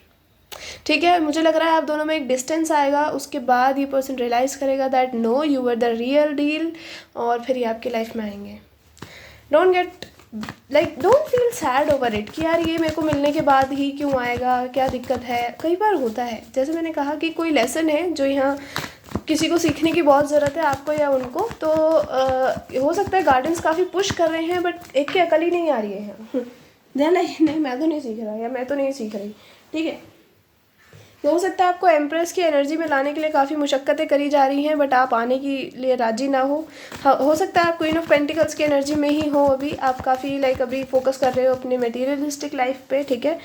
ठीक है। मुझे लग रहा है आप दोनों में एक डिस्टेंस आएगा, उसके बाद ये पर्सन रियलाइज़ करेगा that no, you were the real deal, और फिर ये आपकी लाइफ में आएंगे। Don't get like don't feel sad over it कि यार ये मेरे को मिलने के बाद ही क्यों आएगा, क्या दिक्कत है। कई बार होता है, जैसे मैंने कहा कि कोई लेसन है जो यहाँ किसी को सीखने की बहुत ज़रूरत है, आपको या उनको, तो हो सकता है गार्डन्स काफ़ी पुश कर रहे हैं बट एक की अकल ही नहीं आ रही है यहाँ। ध्यान नहीं, मैं तो नहीं सीख रहा या मैं तो नहीं सीख रही, ठीक है। हो सकता है आपको एम्प्रेस की एनर्जी में लाने के लिए काफ़ी मुशक्क़तें करी जा रही हैं बट आप आने के लिए राजी ना हो सकता है आप क्वीन ऑफ पेंटिकल्स की एनर्जी में ही हो, अभी आप काफ़ी लाइक अभी फोकस कर रहे हो अपने मटेरियलिस्टिक लाइफ पे, ठीक है।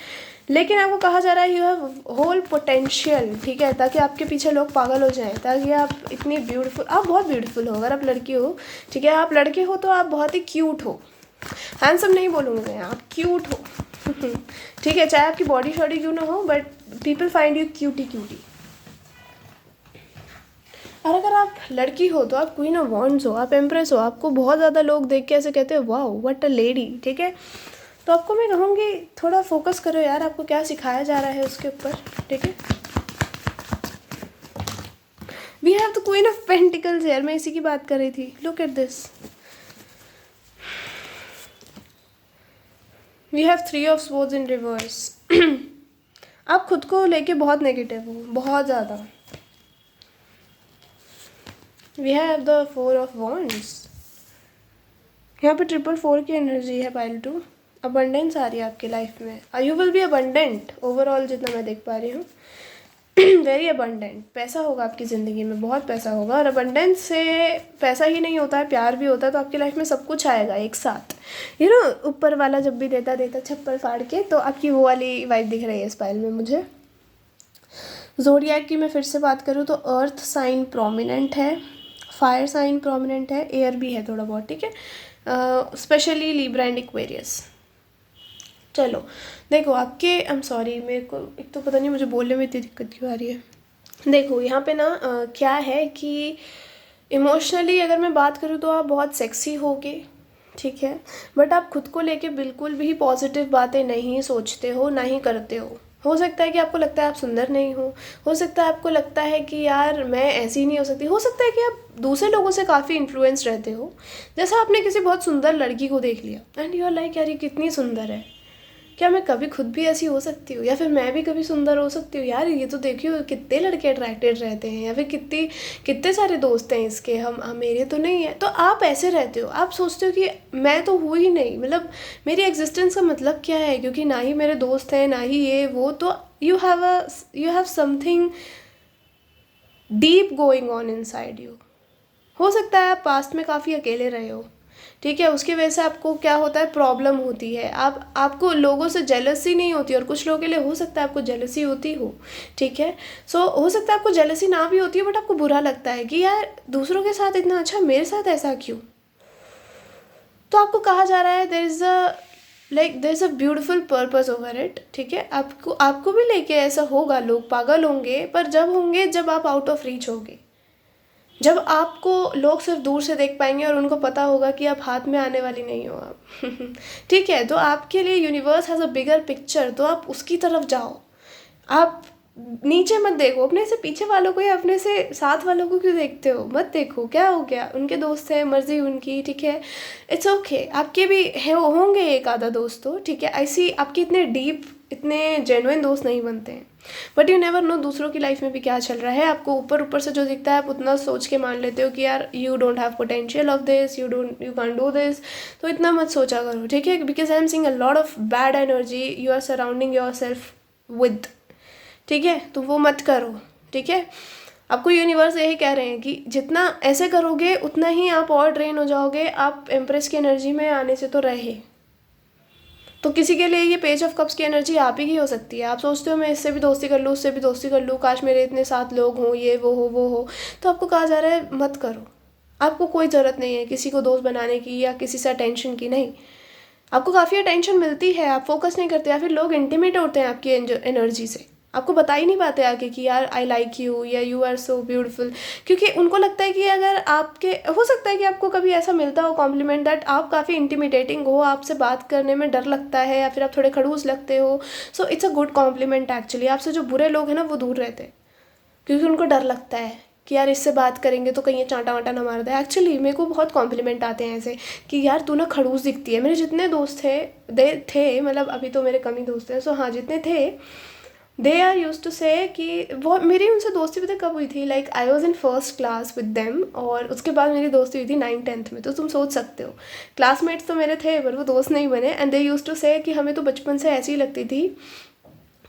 लेकिन आपको कहा जा रहा है यू हैव होल पोटेंशियल, ठीक है, ताकि आपके पीछे लोग पागल हो जाएं, ताकि आप इतनी ब्यूटीफुल, आप बहुत ब्यूटीफुल हो। अगर आप लड़की हो, ठीक है, आप लड़के हो तो आप बहुत ही क्यूट हो। हैंडसम नहीं बोलूँगी मैं, आप क्यूट हो ठीक है, चाहे आपकी बॉडी शॉडी क्यों ना हो but people find you cutie cutie. और अगर आप लड़की हो तो आप क्वीन ऑफ वॉन्ड्स हो, आप एम्प्रेस हो, आपको बहुत ज़्यादा लोग देख के ऐसे कहते हैं वाओ व्हाट अ लेडी, ठीक है। तो आपको मैं कहूँगी थोड़ा फोकस करो यार, आपको क्या सिखाया जा रहा है उसके ऊपर, ठीक है। We have the queen of pentacles यार, मैं इसी की बात कर रही थी। Look at this, we have three of swords in reverse. आप खुद को लेके बहुत नेगेटिव हो, बहुत ज़्यादा। We have the four of wands, यहाँ पे 444 की एनर्जी है पाइल 2। अबंडेंस आ रही है आपकी लाइफ में, you will be abundant overall जितना मैं देख पा रही हूँ वेरी अबंडेंट। पैसा होगा आपकी ज़िंदगी में, बहुत पैसा होगा। और अबंडेंस से पैसा ही नहीं होता है, प्यार भी होता है। तो आपकी लाइफ में सब कुछ आएगा एक साथ, यू नो, ऊपर वाला जब भी देता देता छप्पर फाड़ के। तो आपकी वो वाली वाइब दिख रही है इस पाइल में मुझे। ज़ोडिएक की मैं फिर से बात करूँ तो अर्थ साइन प्रोमिनेंट है, फायर साइन प्रोमिनेंट है, एयर भी है थोड़ा बहुत, ठीक है, स्पेशली लिब्रा एंड एक्वेरियस। चलो देखो आपके, आई एम सॉरी, मेरे को एक तो पता नहीं मुझे बोलने में इतनी दिक्कत क्यों आ रही है। देखो यहाँ पे ना क्या है कि इमोशनली अगर मैं बात करूँ तो आप बहुत सेक्सी होगे, ठीक है, बट आप खुद को लेके बिल्कुल भी पॉजिटिव बातें नहीं सोचते हो, ना ही करते हो सकता है कि आपको लगता है आप सुंदर नहीं हो सकता है आपको लगता है कि यार मैं ऐसी नहीं हो सकती, हो सकता है कि आप दूसरे लोगों से काफ़ी इन्फ्लुएंस रहते हो। जैसा आपने किसी बहुत सुंदर लड़की को देख लिया एंड यू आर लाइक यार ये कितनी सुंदर है, क्या मैं कभी खुद भी ऐसी हो सकती हूँ, या फिर मैं भी कभी सुंदर हो सकती हूँ। यार ये तो देखियो कितने लड़के अट्रैक्टेड रहते हैं, या फिर कितने सारे दोस्त हैं इसके, हम मेरे तो नहीं है। तो आप ऐसे रहते हो, आप सोचते हो कि मैं तो हूँ ही नहीं, मतलब मेरी एग्जिस्टेंस का मतलब क्या है, क्योंकि ना ही मेरे दोस्त हैं ना ही ये वो। तो you have something deep going on inside you. हो सकता है आप पास्ट में काफ़ी अकेले रहे हो, ठीक है, उसकी वजह से आपको क्या होता है, प्रॉब्लम होती है। आपको लोगों से जेलसी नहीं होती, और कुछ लोगों के लिए हो सकता है आपको जेलसी होती हो, ठीक है। सो हो सकता है आपको जेलसी ना भी होती है बट आपको बुरा लगता है कि यार दूसरों के साथ इतना अच्छा, मेरे साथ ऐसा क्यों। तो आपको कहा जा रहा है there is a beautiful purpose over it, ठीक है। आपको भी लेके ऐसा होगा, लोग पागल होंगे, पर जब होंगे जब आप आउट ऑफ रीच होगे, जब आपको लोग सिर्फ दूर से देख पाएंगे और उनको पता होगा कि आप हाथ में आने वाली नहीं हो आप ठीक है। तो आपके लिए universe has a bigger picture, तो आप उसकी तरफ जाओ। आप नीचे मत देखो, अपने से पीछे वालों को या अपने से साथ वालों को क्यों देखते हो, मत देखो, क्या हो गया, उनके दोस्त हैं, मर्जी उनकी, ठीक है, इट्स ओके। आपके भी है, होंगे एक आधा दोस्त तो, ठीक है, ऐसी आपके इतने डीप, इतने जेन्युइन दोस्त नहीं बनते हैं, बट यू नेवर नो दूसरों की लाइफ में भी क्या चल रहा है। आपको ऊपर ऊपर से जो दिखता है आप उतना सोच के मान लेते हो कि यार you don't have potential of this, you can't do this. तो इतना मत सोचा करो, ठीक है, because I am seeing a lot of bad energy you are surrounding yourself with, ठीक है, तो वो मत करो, ठीक है। आपको यूनिवर्स यही कह रहे हैं कि जितना ऐसे करोगे उतना ही आप और ड्रेन हो जाओगे। आप एम्प्रेस की एनर्जी में आने से तो रहे, तो किसी के लिए ये पेज ऑफ कप्स की एनर्जी आप ही की हो सकती है। आप सोचते हो मैं इससे भी दोस्ती कर लूँ, उससे भी दोस्ती कर लूँ, काश मेरे इतने साथ लोग हों, ये वो हो। तो आपको कहा जा रहा है मत करो, आपको कोई ज़रूरत नहीं है किसी को दोस्त बनाने की या किसी से अटेंशन की। नहीं, आपको काफ़ी अटेंशन मिलती है, आप फोकस नहीं करते, या फिर लोग इंटीमेट होते हैं आपकी एनर्जी से, आपको बता ही नहीं पाते आगे कि यार आई लाइक यू या यू आर सो ब्यूटीफुल, क्योंकि उनको लगता है कि अगर आपके, हो सकता है कि आपको कभी ऐसा मिलता हो कॉम्प्लीमेंट दैट आप काफ़ी इंटिमिडेटिंग हो, आपसे बात करने में डर लगता है या फिर आप थोड़े खड़ूस लगते हो। It's a good compliment actually. आपसे जो बुरे लोग हैं ना वो दूर रहते हैं, क्योंकि उनको डर लगता है कि यार इससे बात करेंगे तो कहीं ये चांटा वाटा ना मार दे। एक्चुअली मेरे को बहुत कॉम्प्लीमेंट आते हैं ऐसे कि यार तू ना खड़ूस दिखती है। मेरे जितने दोस्त थे मतलब अभी तो मेरे कम ही दोस्त हैं, सो हाँ जितने थे दे आर यूज टू से कि वो मेरी उनसे दोस्ती पता कब हुई थी, like I was in first class with them, और उसके बाद मेरी दोस्ती हुई थी 9th-10th में। तो तुम सोच सकते हो क्लासमेट्स तो मेरे थे पर वो दोस्त नहीं बने। एंड दे यूज टू से कि हमें तो बचपन से ऐसी ही लगती थी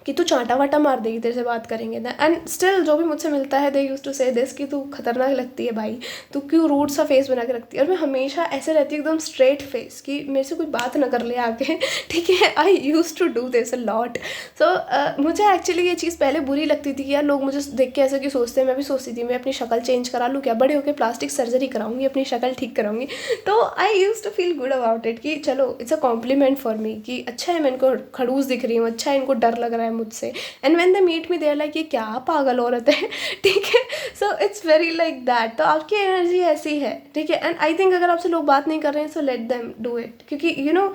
कि तू चांटा वाटा मार देगी तेरे से बात करेंगे ना। एंड स्टिल जो भी मुझसे मिलता है दे यूज टू से दिस कि तू खतरनाक लगती है भाई, तू क्यों रूड सा फेस बना के रखती है। और मैं हमेशा ऐसे रहती हूँ एकदम स्ट्रेट फेस कि मेरे से कोई बात ना कर ले आके, ठीक है। I use to do this a lot. So मुझे एक्चुअली ये चीज़ पहले बुरी लगती थी कि यार लोग मुझे देख के ऐसा क्यों सोचते हैं। मैं भी सोचती थी मैं अपनी शक्ल चेंज करा लूँ क्या, बड़े होकर प्लास्टिक सर्जरी कराऊंगी, अपनी शक्ल ठीक कराऊंगी। तो I use to feel good about it कि चलो it's a compliment for me कि अच्छा है मैं इनको खड़ूस दिख रही हूँ, अच्छा है इनको डर लग रहा है मुझसे। And when they meet me they are like ये क्या पागल औरत है, ठीक है। So it's very like that. तो आपकी एनर्जी ऐसी है, ठीक है। एंड आई थिंक अगर आपसे लोग बात नहीं कर रहे हैं so let them do it, क्योंकि यू नो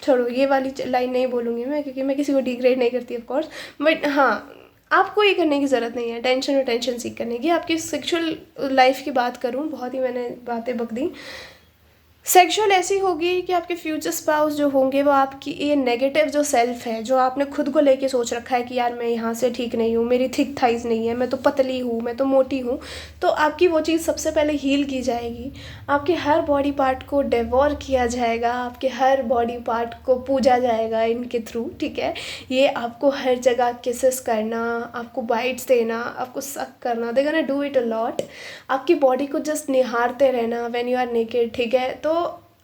छोड़ो ये वाली लाइन नहीं बोलूँगी मैं, क्योंकि मैं किसी को डिग्रेड नहीं करती ऑफ कोर्स। बट हाँ आपको ये करने की ज़रूरत नहीं है टेंशन सीख करने की। आपकी सेक्सुअल लाइफ की बात करूँ, बहुत ही मैंने बातें बक दी। सेक्सुअल ऐसी होगी कि आपके फ्यूचर स्पाउस जो होंगे वो आपकी ये नेगेटिव जो सेल्फ है, जो आपने खुद को लेके सोच रखा है कि यार मैं यहाँ से ठीक नहीं हूँ, मेरी थिक थाइज नहीं है, मैं तो पतली हूँ, मैं तो मोटी हूँ, तो आपकी वो चीज़ सबसे पहले हील की जाएगी। आपके हर बॉडी पार्ट को डेवोर किया जाएगा, आपके हर बॉडी पार्ट को पूजा जाएगा इनके थ्रू, ठीक है। ये आपको हर जगह किसेस करना, आपको बाइट्स देना, आपको सक करना, they gonna do it a lot. आपकी बॉडी को जस्ट निहारते रहना व्हेन यू आर नेकेड, ठीक है। तो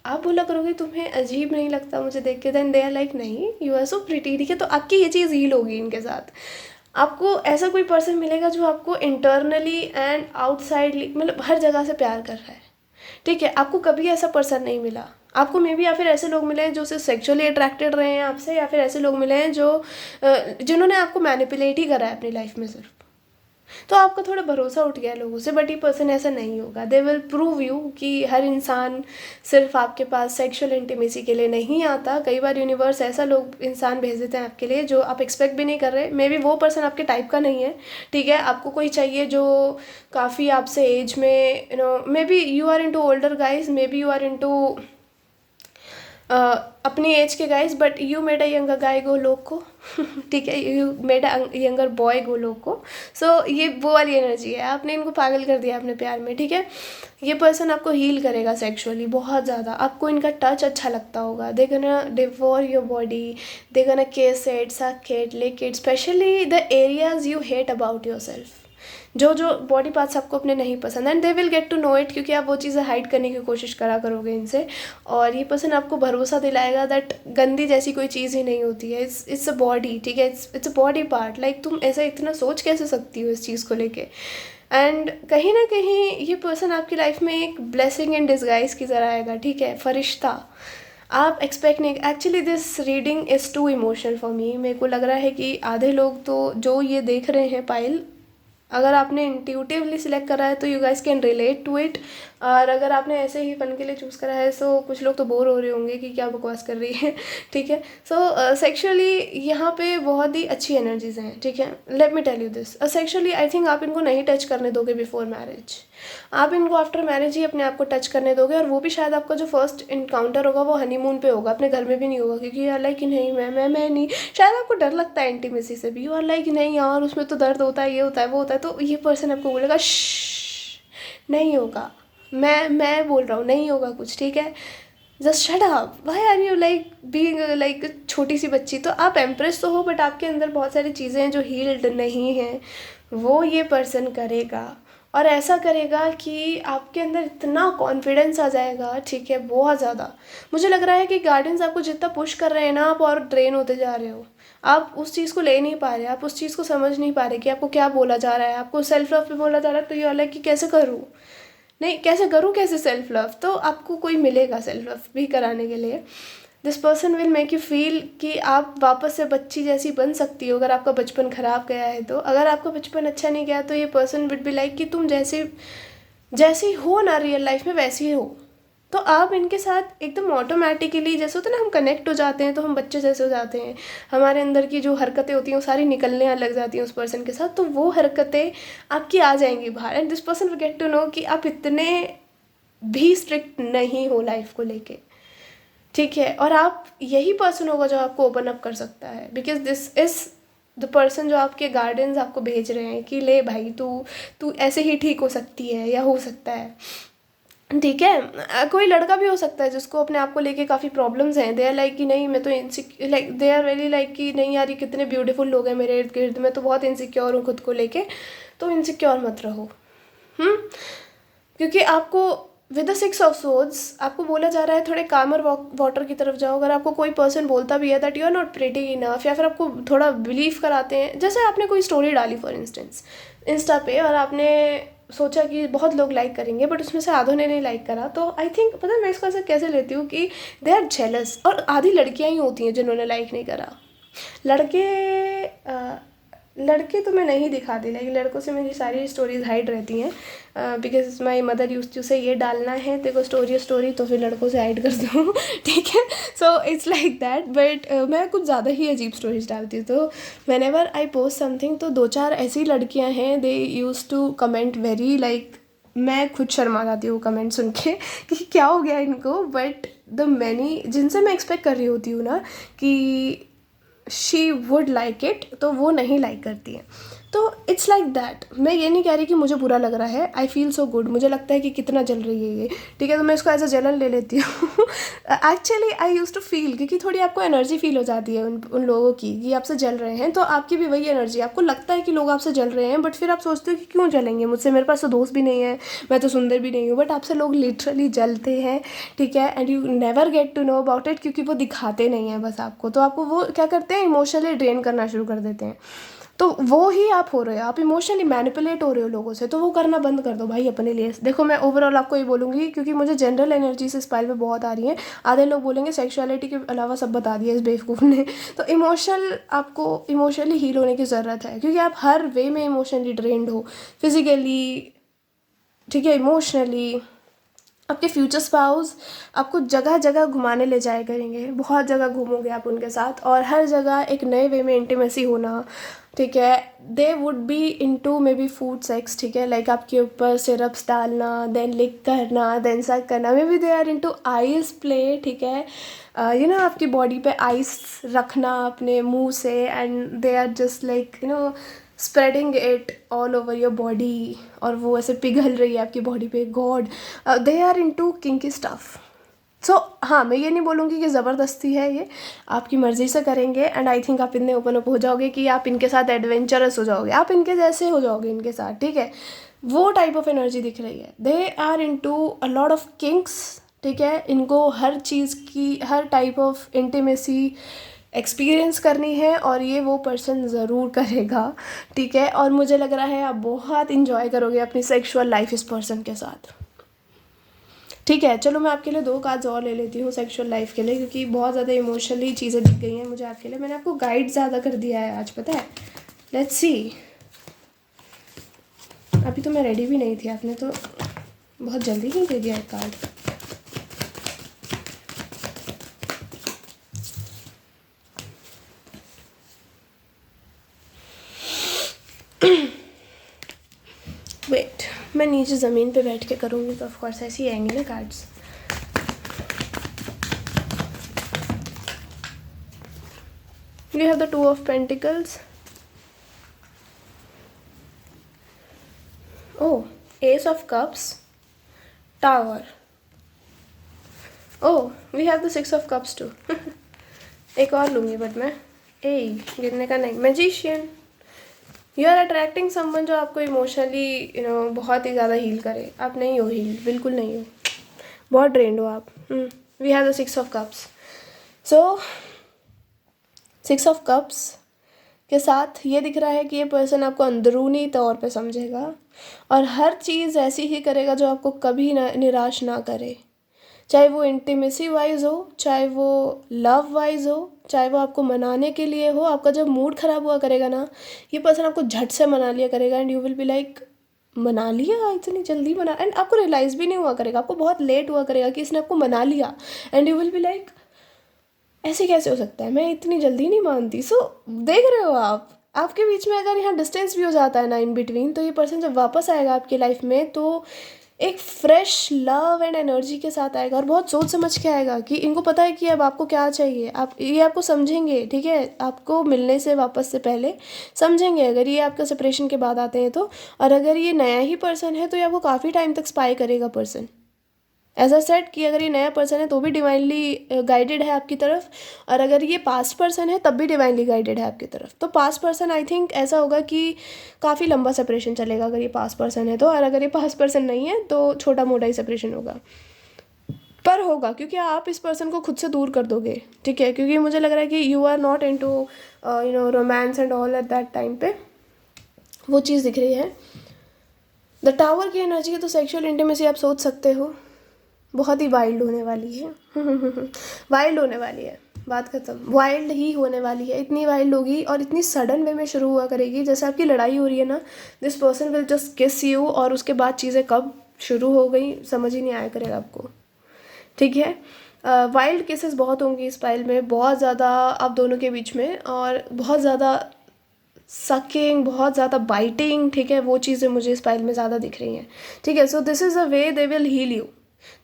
आप बोला करोगे तुम्हें अजीब नहीं लगता मुझे देख के, देन दे आर लाइक नहीं यू आर सो प्रिटी, ठीक है। तो आपकी ये चीज़ हील होगी इनके साथ। आपको ऐसा कोई पर्सन मिलेगा जो आपको इंटरनली एंड आउटसाइडली मतलब हर जगह से प्यार कर रहा है, ठीक है। आपको कभी ऐसा पर्सन नहीं मिला। आपको मे बी या फिर ऐसे लोग मिले हैं जो सिर्फ सेक्सुअली अट्रैक्टेड रहे हैं आपसे, या फिर ऐसे लोग मिले हैं जो जिन्होंने आपको मैनिपुलेट ही करा है अपनी लाइफ में सिर्फ। तो आपका थोड़ा भरोसा उठ गया है लोगों से, बट ये पर्सन ऐसा नहीं होगा। दे विल प्रूव यू कि हर इंसान सिर्फ आपके पास सेक्सुअल इंटीमेसी के लिए नहीं आता। कई बार यूनिवर्स ऐसा लोग इंसान भेज देते हैं आपके लिए जो आप एक्सपेक्ट भी नहीं कर रहे। मे बी वो पर्सन आपके टाइप का नहीं है, ठीक है। आपको कोई चाहिए जो काफ़ी आपसे एज में maybe you are into older guys, maybe you are into अपनी एज के guys, but you made a younger guy go loco, ठीक है। You made a younger boy go loco. सो ये वो वाली energy है, आपने इनको पागल कर दिया अपने प्यार में, ठीक है। ये पर्सन आपको हील करेगा सेक्सुअली बहुत ज़्यादा। आपको इनका टच अच्छा लगता होगा। They gonna devour your body, they gonna kiss it, suck it, lick it, specially the areas you hate about yourself. जो जो बॉडी पार्ट्स आपको अपने नहीं पसंद, and they will get to know it, क्योंकि आप वो चीज़ें हाइड करने की कोशिश करा करोगे इनसे। और ये पर्सन आपको भरोसा दिलाएगा दैट गंदी जैसी कोई चीज़ ही नहीं होती है। इट्स अ बॉडी, ठीक है। It's a body part. Like तुम ऐसा इतना सोच कैसे सकती हो इस चीज़ को लेके। एंड कहीं ना कहीं ये पर्सन आपकी लाइफ में एक ब्लेसिंग इन डिस्गाइज की तरह आएगा, ठीक है। फरिश्ता आप एक्सपेक्ट नहीं। Actually this reading is too emotional for me. मेरे को लग रहा है कि आधे लोग तो जो ये देख रहे हैं पायल, अगर आपने इंट्यूटिवली सिलेक्ट करा है तो you guys can relate to it. और अगर आपने ऐसे ही फन के लिए चूज़ करा है सो कुछ लोग तो बोर हो रहे होंगे कि क्या बकवास कर रही है, ठीक है। सो सेक्सुअली यहाँ पे बहुत ही अच्छी एनर्जीज हैं, ठीक है। Let me tell you this, sexually I think आप इनको नहीं टच करने दोगे बिफोर मैरिज। आप इनको आफ्टर मैरिज ही अपने आप को टच करने दोगे, और वो भी शायद आपका जो फर्स्ट इनकाउंटर होगा वो हनीमून पे होगा, अपने घर में भी नहीं होगा, क्योंकि यार लाइक नहीं मैं नहीं। शायद आपको डर लगता है इंटीमेसी से भी, और लाइक नहीं यार उसमें तो दर्द होता है, ये होता है वो होता है। तो ये पर्सन आपको बोलेगा नहीं होगा, मैं बोल रहा हूँ नहीं होगा कुछ, ठीक है। Just shut up, why are you like being like छोटी सी बच्ची। तो आप एम्प्रेस तो हो, बट आपके अंदर बहुत सारी चीज़ें हैं जो हील्ड नहीं हैं, वो ये पर्सन करेगा। और ऐसा करेगा कि आपके अंदर इतना कॉन्फिडेंस आ जाएगा, ठीक है, बहुत ज़्यादा। मुझे लग रहा है कि गार्डियंस आपको जितना पुश कर रहे हैं ना, आप और ड्रेन होते जा रहे हो। आप उस चीज़ को ले नहीं पा रहे, आप उस चीज़ को समझ नहीं पा रहे कि आपको क्या बोला जा रहा है। आपको सेल्फ लव पे बोला जा रहा है, तो ये वाला कि कैसे करूँ, नहीं कैसे करूँ, कैसे सेल्फ लव। तो आपको कोई मिलेगा सेल्फ लव भी कराने के लिए। This person will make you feel कि आप वापस से बच्ची जैसी बन सकती हो अगर आपका बचपन ख़राब गया है तो। अगर आपका बचपन अच्छा नहीं गया तो ये पर्सन विल बी लाइक कि तुम जैसी हो ना रियल लाइफ में वैसी ही हो, तो आप इनके साथ एकदम ऑटोमेटिकली, जैसे होता है ना हम कनेक्ट हो जाते हैं तो हम बच्चे जैसे हो जाते हैं, हमारे अंदर की जो हरकतें होती हैं वो सारी निकलने लग जाती हैं उस पर्सन के साथ, तो वो हरकतें आपकी आ जाएंगी बाहर। And this person will get to know कि आप इतने भी स्ट्रिक्ट नहीं हो लाइफ को लेके, ठीक है। और आप यही पर्सन होगा जो आपको ओपन अप कर सकता है, because this is the person जो आपके गार्डियंस आपको भेज रहे हैं कि ले भाई तू तू ऐसे ही ठीक हो सकती है या हो सकता है, ठीक है। कोई लड़का भी हो सकता है जिसको अपने आप को लेके काफ़ी प्रॉब्लम्स हैं, दे आर लाइक कि नहीं मैं तो like they are very like कि नहीं यार ये कितने ब्यूटीफुल लोग हैं मेरे इर्द गिर्द, मैं तो बहुत इनसिक्योर हूँ खुद को लेके। तो इनसिक्योर मत रहो, क्योंकि आपको विद द 6 ऑफ सोर्ड्स आपको बोला जा रहा है थोड़े कामर वाटर की तरफ जाओ। अगर आपको कोई पर्सन बोलता भी है that you are not pretty enough, या फिर आपको थोड़ा बिलीव कराते हैं, जैसे आपने कोई स्टोरी डाली फॉर इंस्टेंस इंस्टा पे और आपने सोचा कि बहुत लोग लाइक करेंगे बट उसमें से आधों ने नहीं लाइक करा, तो आई थिंक पता है मैं इसको ऐसे कैसे लेती हूँ कि दे आर जेलस। और आधी लड़कियाँ ही होती हैं जिन्होंने लाइक नहीं करा, लड़के तो मैं नहीं दिखाती, लेकिन लड़कों से मेरी सारी स्टोरीज हाइड रहती हैं, because my mother use to say ये डालना है तेरे को स्टोरी तो फिर लड़कों से हाइड कर दूँ ठीक है। So it's like that, but मैं कुछ ज़्यादा ही अजीब स्टोरीज डालती हूँ। तो whenever I post something तो 2-4 ऐसी लड़कियाँ हैं they use to comment very like, मैं खुद शर्मा जाती हूँ कमेंट सुन के कि क्या हो गया इनको। बट द मैनी जिनसे मैं एक्सपेक्ट कर रही होती हूँ ना कि शी वुड लाइक इट, तो वो नहीं लाइक करती है। तो इट्स लाइक दैट। मैं ये नहीं कह रही कि मुझे बुरा लग रहा है, आई फील सो गुड, मुझे लगता है कि कितना जल रही है ये, ठीक है, तो मैं इसको एज अ जलन ले लेती हूँ actually I use to feel, क्योंकि थोड़ी आपको एनर्जी फील हो जाती है उन लोगों की कि आपसे जल रहे हैं, तो आपकी भी वही एनर्जी, आपको लगता है कि लोग आपसे जल रहे हैं, बट फिर आप सोचते हो कि क्यों जलेंगे मुझसे, मेरे पास तो दोस्त भी नहीं है, मैं तो सुंदर भी नहीं हूँ, बट आपसे लोग लिटरली जलते हैं, ठीक है। And you never get to know about it, क्योंकि वो दिखाते नहीं हैं बस आपको, तो आपको वो क्या करते हैं इमोशनली ड्रेन करना शुरू कर देते हैं। तो वो ही आप हो रहे हो, आप इमोशनली मैनिपुलेट हो रहे हो लोगों से, तो वो करना बंद कर दो भाई अपने लिए। देखो मैं ओवरऑल आपको ये बोलूँगी क्योंकि मुझे जनरल एनर्जीज इस पाइल पे बहुत आ रही हैं, आधे लोग बोलेंगे सेक्सुअलिटी के अलावा सब बता दिया इस बेवकूफ़ ने। तो इमोशनल, आपको इमोशनली हील होने की ज़रूरत है, क्योंकि आप हर वे में इमोशनली ड्रेन्ड हो, फिजिकली, ठीक है, इमोशनली। आपके फ्यूचर स्पाउस आपको जगह जगह घुमाने ले जाया करेंगे, बहुत जगह घूमोगे आप उनके साथ, और हर जगह एक नए वे में इंटीमेसी होना, ठीक है। They would be into may be food sex, ठीक है, लाइक आपके ऊपर सिरप्स डालना, देन लिक करना, देन सक करना, maybe they are into ice play, ठीक है, यू नो आपकी बॉडी पे आइस रखना अपने मुंह से, and they are just like you know spreading it all over your body, और वो ऐसे पिघल रही है आपकी बॉडी पे। God, they are into kinky stuff. So हाँ, मैं ये नहीं बोलूँगी कि ज़बरदस्ती है, ये आपकी मर्ज़ी से करेंगे, एंड आई थिंक आप इतने ओपन अप हो जाओगे कि आप इनके साथ एडवेंचरस हो जाओगे, आप इनके जैसे हो जाओगे इनके साथ, ठीक है। वो टाइप ऑफ एनर्जी दिख रही है। They are into a lot of kinks, ठीक है, इनको हर चीज़ की, हर टाइप ऑफ इंटीमेसी एक्सपीरियंस करनी है, और ये वो पर्सन ज़रूर करेगा, ठीक है। और मुझे लग रहा है आप बहुत इंजॉय करोगे अपनी सेक्सुअल लाइफ इस पर्सन के साथ, ठीक है। चलो मैं आपके लिए 2 कार्ड्स और ले लेती हूँ सेक्सुअल लाइफ के लिए, क्योंकि बहुत ज़्यादा इमोशनली चीज़ें दिख गई हैं मुझे आपके लिए। मैंने आपको गाइड ज़्यादा कर दिया है आज, पता है। लेट्स सी, अभी तो मैं रेडी भी नहीं थी, आपने तो बहुत जल्दी ही दे दिया एक कार्ड। वेट, मैं नीचे ज़मीन पे बैठ के करूँगी तो ऑफकोर्स ऐसे ही आएंगे ना cards. We have the 2 of Pentacles. Oh, Ace of Cups, Tower. Oh, we have the 6 of Cups too. एक और लूँगी बट मैं गिरने का नहीं। Magician. You are attracting someone जो आपको इमोशनली यू नो बहुत ही ज़्यादा हील करे। आप नहीं हो हील, बिल्कुल नहीं हो, बहुत ड्रेन्ड हो आप। We have the 6 of cups. So 6 of cups के साथ ये दिख रहा है कि ये पर्सन आपको अंदरूनी तौर पे समझेगा, और हर चीज़ ऐसी ही करेगा जो आपको कभी निराश ना करे, चाहे वो इंटीमेसी वाइज हो, चाहे वो लव वाइज हो, चाहे वो आपको मनाने के लिए हो। आपका जब मूड ख़राब हुआ करेगा ना, ये पर्सन आपको झट से मना लिया करेगा, and you will be like मना लिया इतनी जल्दी मना, एंड आपको रियलाइज़ भी नहीं हुआ करेगा, आपको बहुत लेट हुआ करेगा कि इसने आपको मना लिया, and you will be like ऐसे कैसे हो सकता है, मैं इतनी जल्दी नहीं मानती। सो देख रहे हो आप, आपके बीच में अगर यहाँ डिस्टेंस भी हो जाता है ना इन बिटवीन, तो ये पर्सन जब वापस आएगा आपकी लाइफ में तो एक फ्रेश लव एंड एनर्जी के साथ आएगा, और बहुत सोच समझ के आएगा कि इनको पता है कि अब आपको क्या चाहिए, आप ये आपको समझेंगे, ठीक है, आपको मिलने से वापस से पहले समझेंगे अगर ये आपका सेपरेशन के बाद आते हैं तो। और अगर ये नया ही पर्सन है तो ये आपको काफ़ी टाइम तक स्पाई करेगा पर्सन। ऐसा सेट कि अगर ये नया पर्सन है तो भी डिवाइनली गाइडेड है आपकी तरफ, और अगर ये पास्ट पर्सन है तब भी डिवाइनली गाइडेड है आपकी तरफ। तो पास्ट पर्सन आई थिंक ऐसा होगा कि काफ़ी लंबा सेपरेशन चलेगा अगर ये पास्ट पर्सन है तो, और अगर ये पास्ट पर्सन नहीं है तो छोटा मोटा ही सेपरेशन होगा, पर होगा क्योंकि आप इस पर्सन को खुद से दूर कर दोगे, ठीक है, क्योंकि मुझे लग रहा है कि you are not into romance and all at that time पे, वो चीज़ दिख रही है। द टावर की एनर्जी है तो सेक्सुअल इंटीमेसी आप सोच सकते हो बहुत ही वाइल्ड होने वाली है। वाइल्ड होने वाली है, बात खत्म, वाइल्ड ही होने वाली है, इतनी वाइल्ड होगी और इतनी सडन वे में शुरू हुआ करेगी, जैसे आपकी लड़ाई हो रही है ना, दिस पर्सन विल जस्ट किस यू, और उसके बाद चीज़ें कब शुरू हो गई समझ ही नहीं आया करेगा आपको, ठीक है। वाइल्ड केसेस बहुत होंगी इस फाइल में, बहुत ज़्यादा आप दोनों के बीच में, और बहुत ज़्यादा सकिंग, बहुत ज़्यादा बाइटिंग, ठीक है, वो चीज़ें मुझे इस फाइल में ज़्यादा दिख रही हैं, ठीक है। So this is a way they will heal you.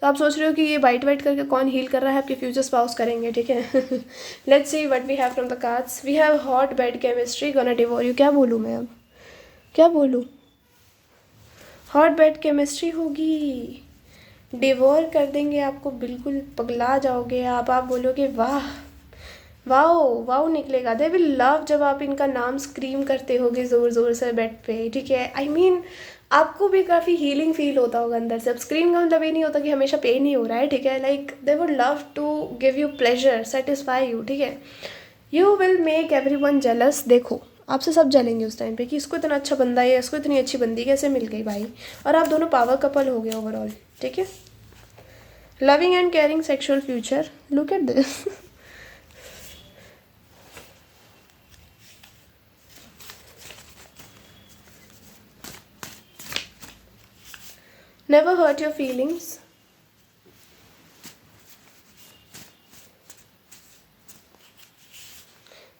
तो आप सोच रहे हो कि ये बाइट वाइट करके कौन हील कर रहा है, आपके फ्यूचर स्पाउस करेंगे, ठीक है। Let's see what we have from the cards. We have hot bed chemistry gonna devour you. क्या बोलूँ मैं अब, क्या बोलूँ, हॉट बेड केमिस्ट्री होगी, डिवोर कर देंगे आपको, बिल्कुल पगला जाओगे आप बोलोगे वाह वाओ वाओ निकलेगा। दे विल लव जब आप इनका नाम स्क्रीम करते होगे ज़ोर ज़ोर से बेड पे, ठीक है। आई मीन आपको भी काफ़ी हीलिंग फील होता होगा अंदर से। अब स्क्रीम का मतलब ये नहीं होता कि हमेशा पेन ही हो रहा है, ठीक है, like they would love to give you pleasure, satisfy you, ठीक है। You will make everyone jealous. देखो आपसे सब जलेंगे उस टाइम पे कि इसको इतना अच्छा बंदा है, इसको इतनी अच्छी बंदी कैसे मिल गई भाई, और आप दोनों पावर कपल हो गए ओवरऑल, ठीक है। Loving and caring sexual future, look at this. Never hurt your feelings.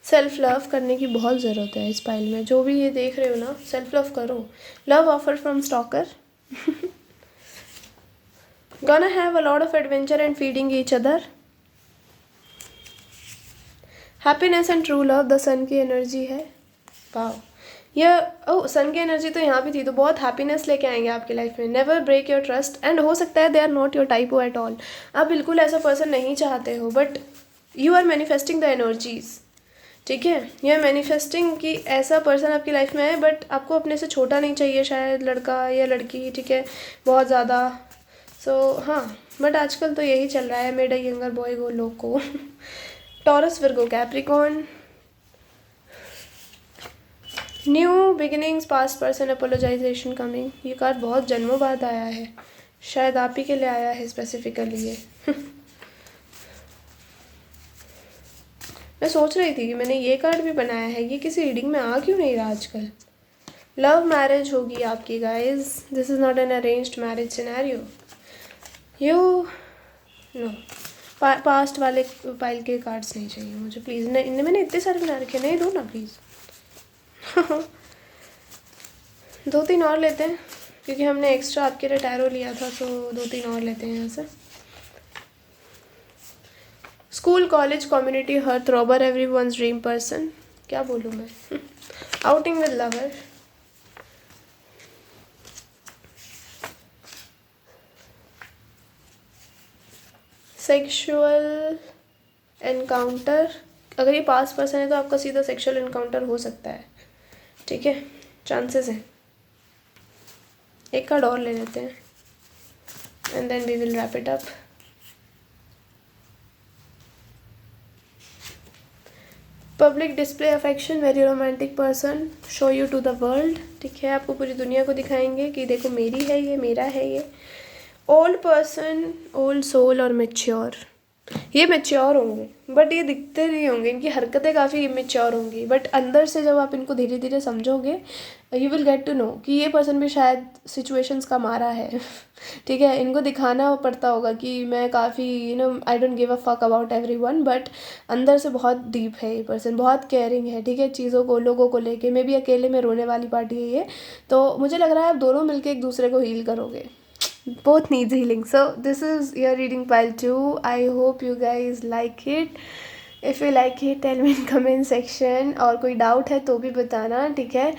Self love करने की बहुत ज़रूरत है इस फाइल में, जो भी ये देख रहे हो ना, सेल्फ लव करो। Love offer from stalker. Gonna have a lot of adventure and feeding each other. Happiness and true love, the sun की एनर्जी है। वाह, यह सन की एनर्जी तो यहाँ भी थी, तो बहुत हैप्पीनेस लेके आएंगे आपकी लाइफ में। Never break your trust, and हो सकता है they are not your type at all, आप बिल्कुल ऐसा पर्सन नहीं चाहते हो, but you are manifesting the energies, ठीक है। यू आर मैनिफेस्टिंग कि ऐसा पर्सन आपकी लाइफ में है, बट आपको अपने से छोटा नहीं चाहिए शायद, लड़का या लड़की, ठीक है, बहुत ज़्यादा। सो हाँ, बट आजकल तो यही चल रहा है, made a younger boy go loco. Taurus, Virgo, Capricorn. New beginnings, past person, apologization coming. ये कार्ड बहुत जन्मों बाद आया है, शायद आप ही के लिए आया है स्पेसिफिकली ये। मैं सोच रही थी कि मैंने ये कार्ड भी बनाया है, ये किसी रीडिंग में आ क्यों नहीं रहा आजकल। लव मैरिज होगी आपकी guys, this is not an arranged marriage scenario. You know, past वाले फाइल के कार्ड्स नहीं चाहिए मुझे प्लीज़। नहीं, मैंने इतने सारे बना रखे, नहीं दो ना प्लीज़। 2-3 और लेते हैं क्योंकि हमने एक्स्ट्रा आपके लिए टैरो लिया था, तो 2-3 और लेते हैं यहाँ से। School, college, community, heart robber, everyone's dream person. क्या बोलूँ मैं। Outing with lover. Sexual encounter, अगर ये पास्ट पर्सन है तो आपका सीधा सेक्सुअल एनकाउंटर हो सकता है, ठीक है, चांसेस हैं। एक कार्ड और ले लेते हैं and then we will wrap it up. Public display affection, very romantic person, show you to the world, ठीक है, आपको पूरी दुनिया को दिखाएंगे कि देखो मेरी है ये, मेरा है ये। ओल्ड पर्सन, ओल्ड सोल और मैच्योर। ये मैच्योर होंगे, बट ये दिखते नहीं होंगे, इनकी हरकतें काफ़ी इमेच्योर होंगी, बट अंदर से जब आप इनको धीरे धीरे समझोगे you will get to know कि ये पर्सन भी शायद सिचुएशंस का मारा है। ठीक है, इनको दिखाना पड़ता होगा कि मैं काफ़ी I don't give a fuck about everyone, but अंदर से बहुत डीप है ये पर्सन, बहुत केयरिंग है। ठीक है, चीज़ों को, लोगों को लेके। मे बी अकेले में रोने वाली पार्टी है ये, तो मुझे लग रहा है आप दोनों मिलके एक दूसरे को हील करोगे। Both needs healing. So this is your reading pile 2. I hope you guys like it. If you like it, tell me in comment section. और कोई डाउट है तो भी बताना, ठीक है।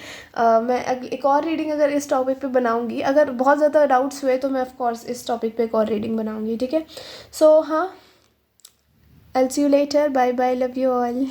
मैं एक और रीडिंग अगर इस टॉपिक पे बनाऊंगी, अगर बहुत ज़्यादा डाउट्स हुए तो मैं ऑफ कोर्स इस टॉपिक पे एक और रीडिंग बनाऊंगी, ठीक है। सो हाँ, I'll see you later. Bye bye. Love you all.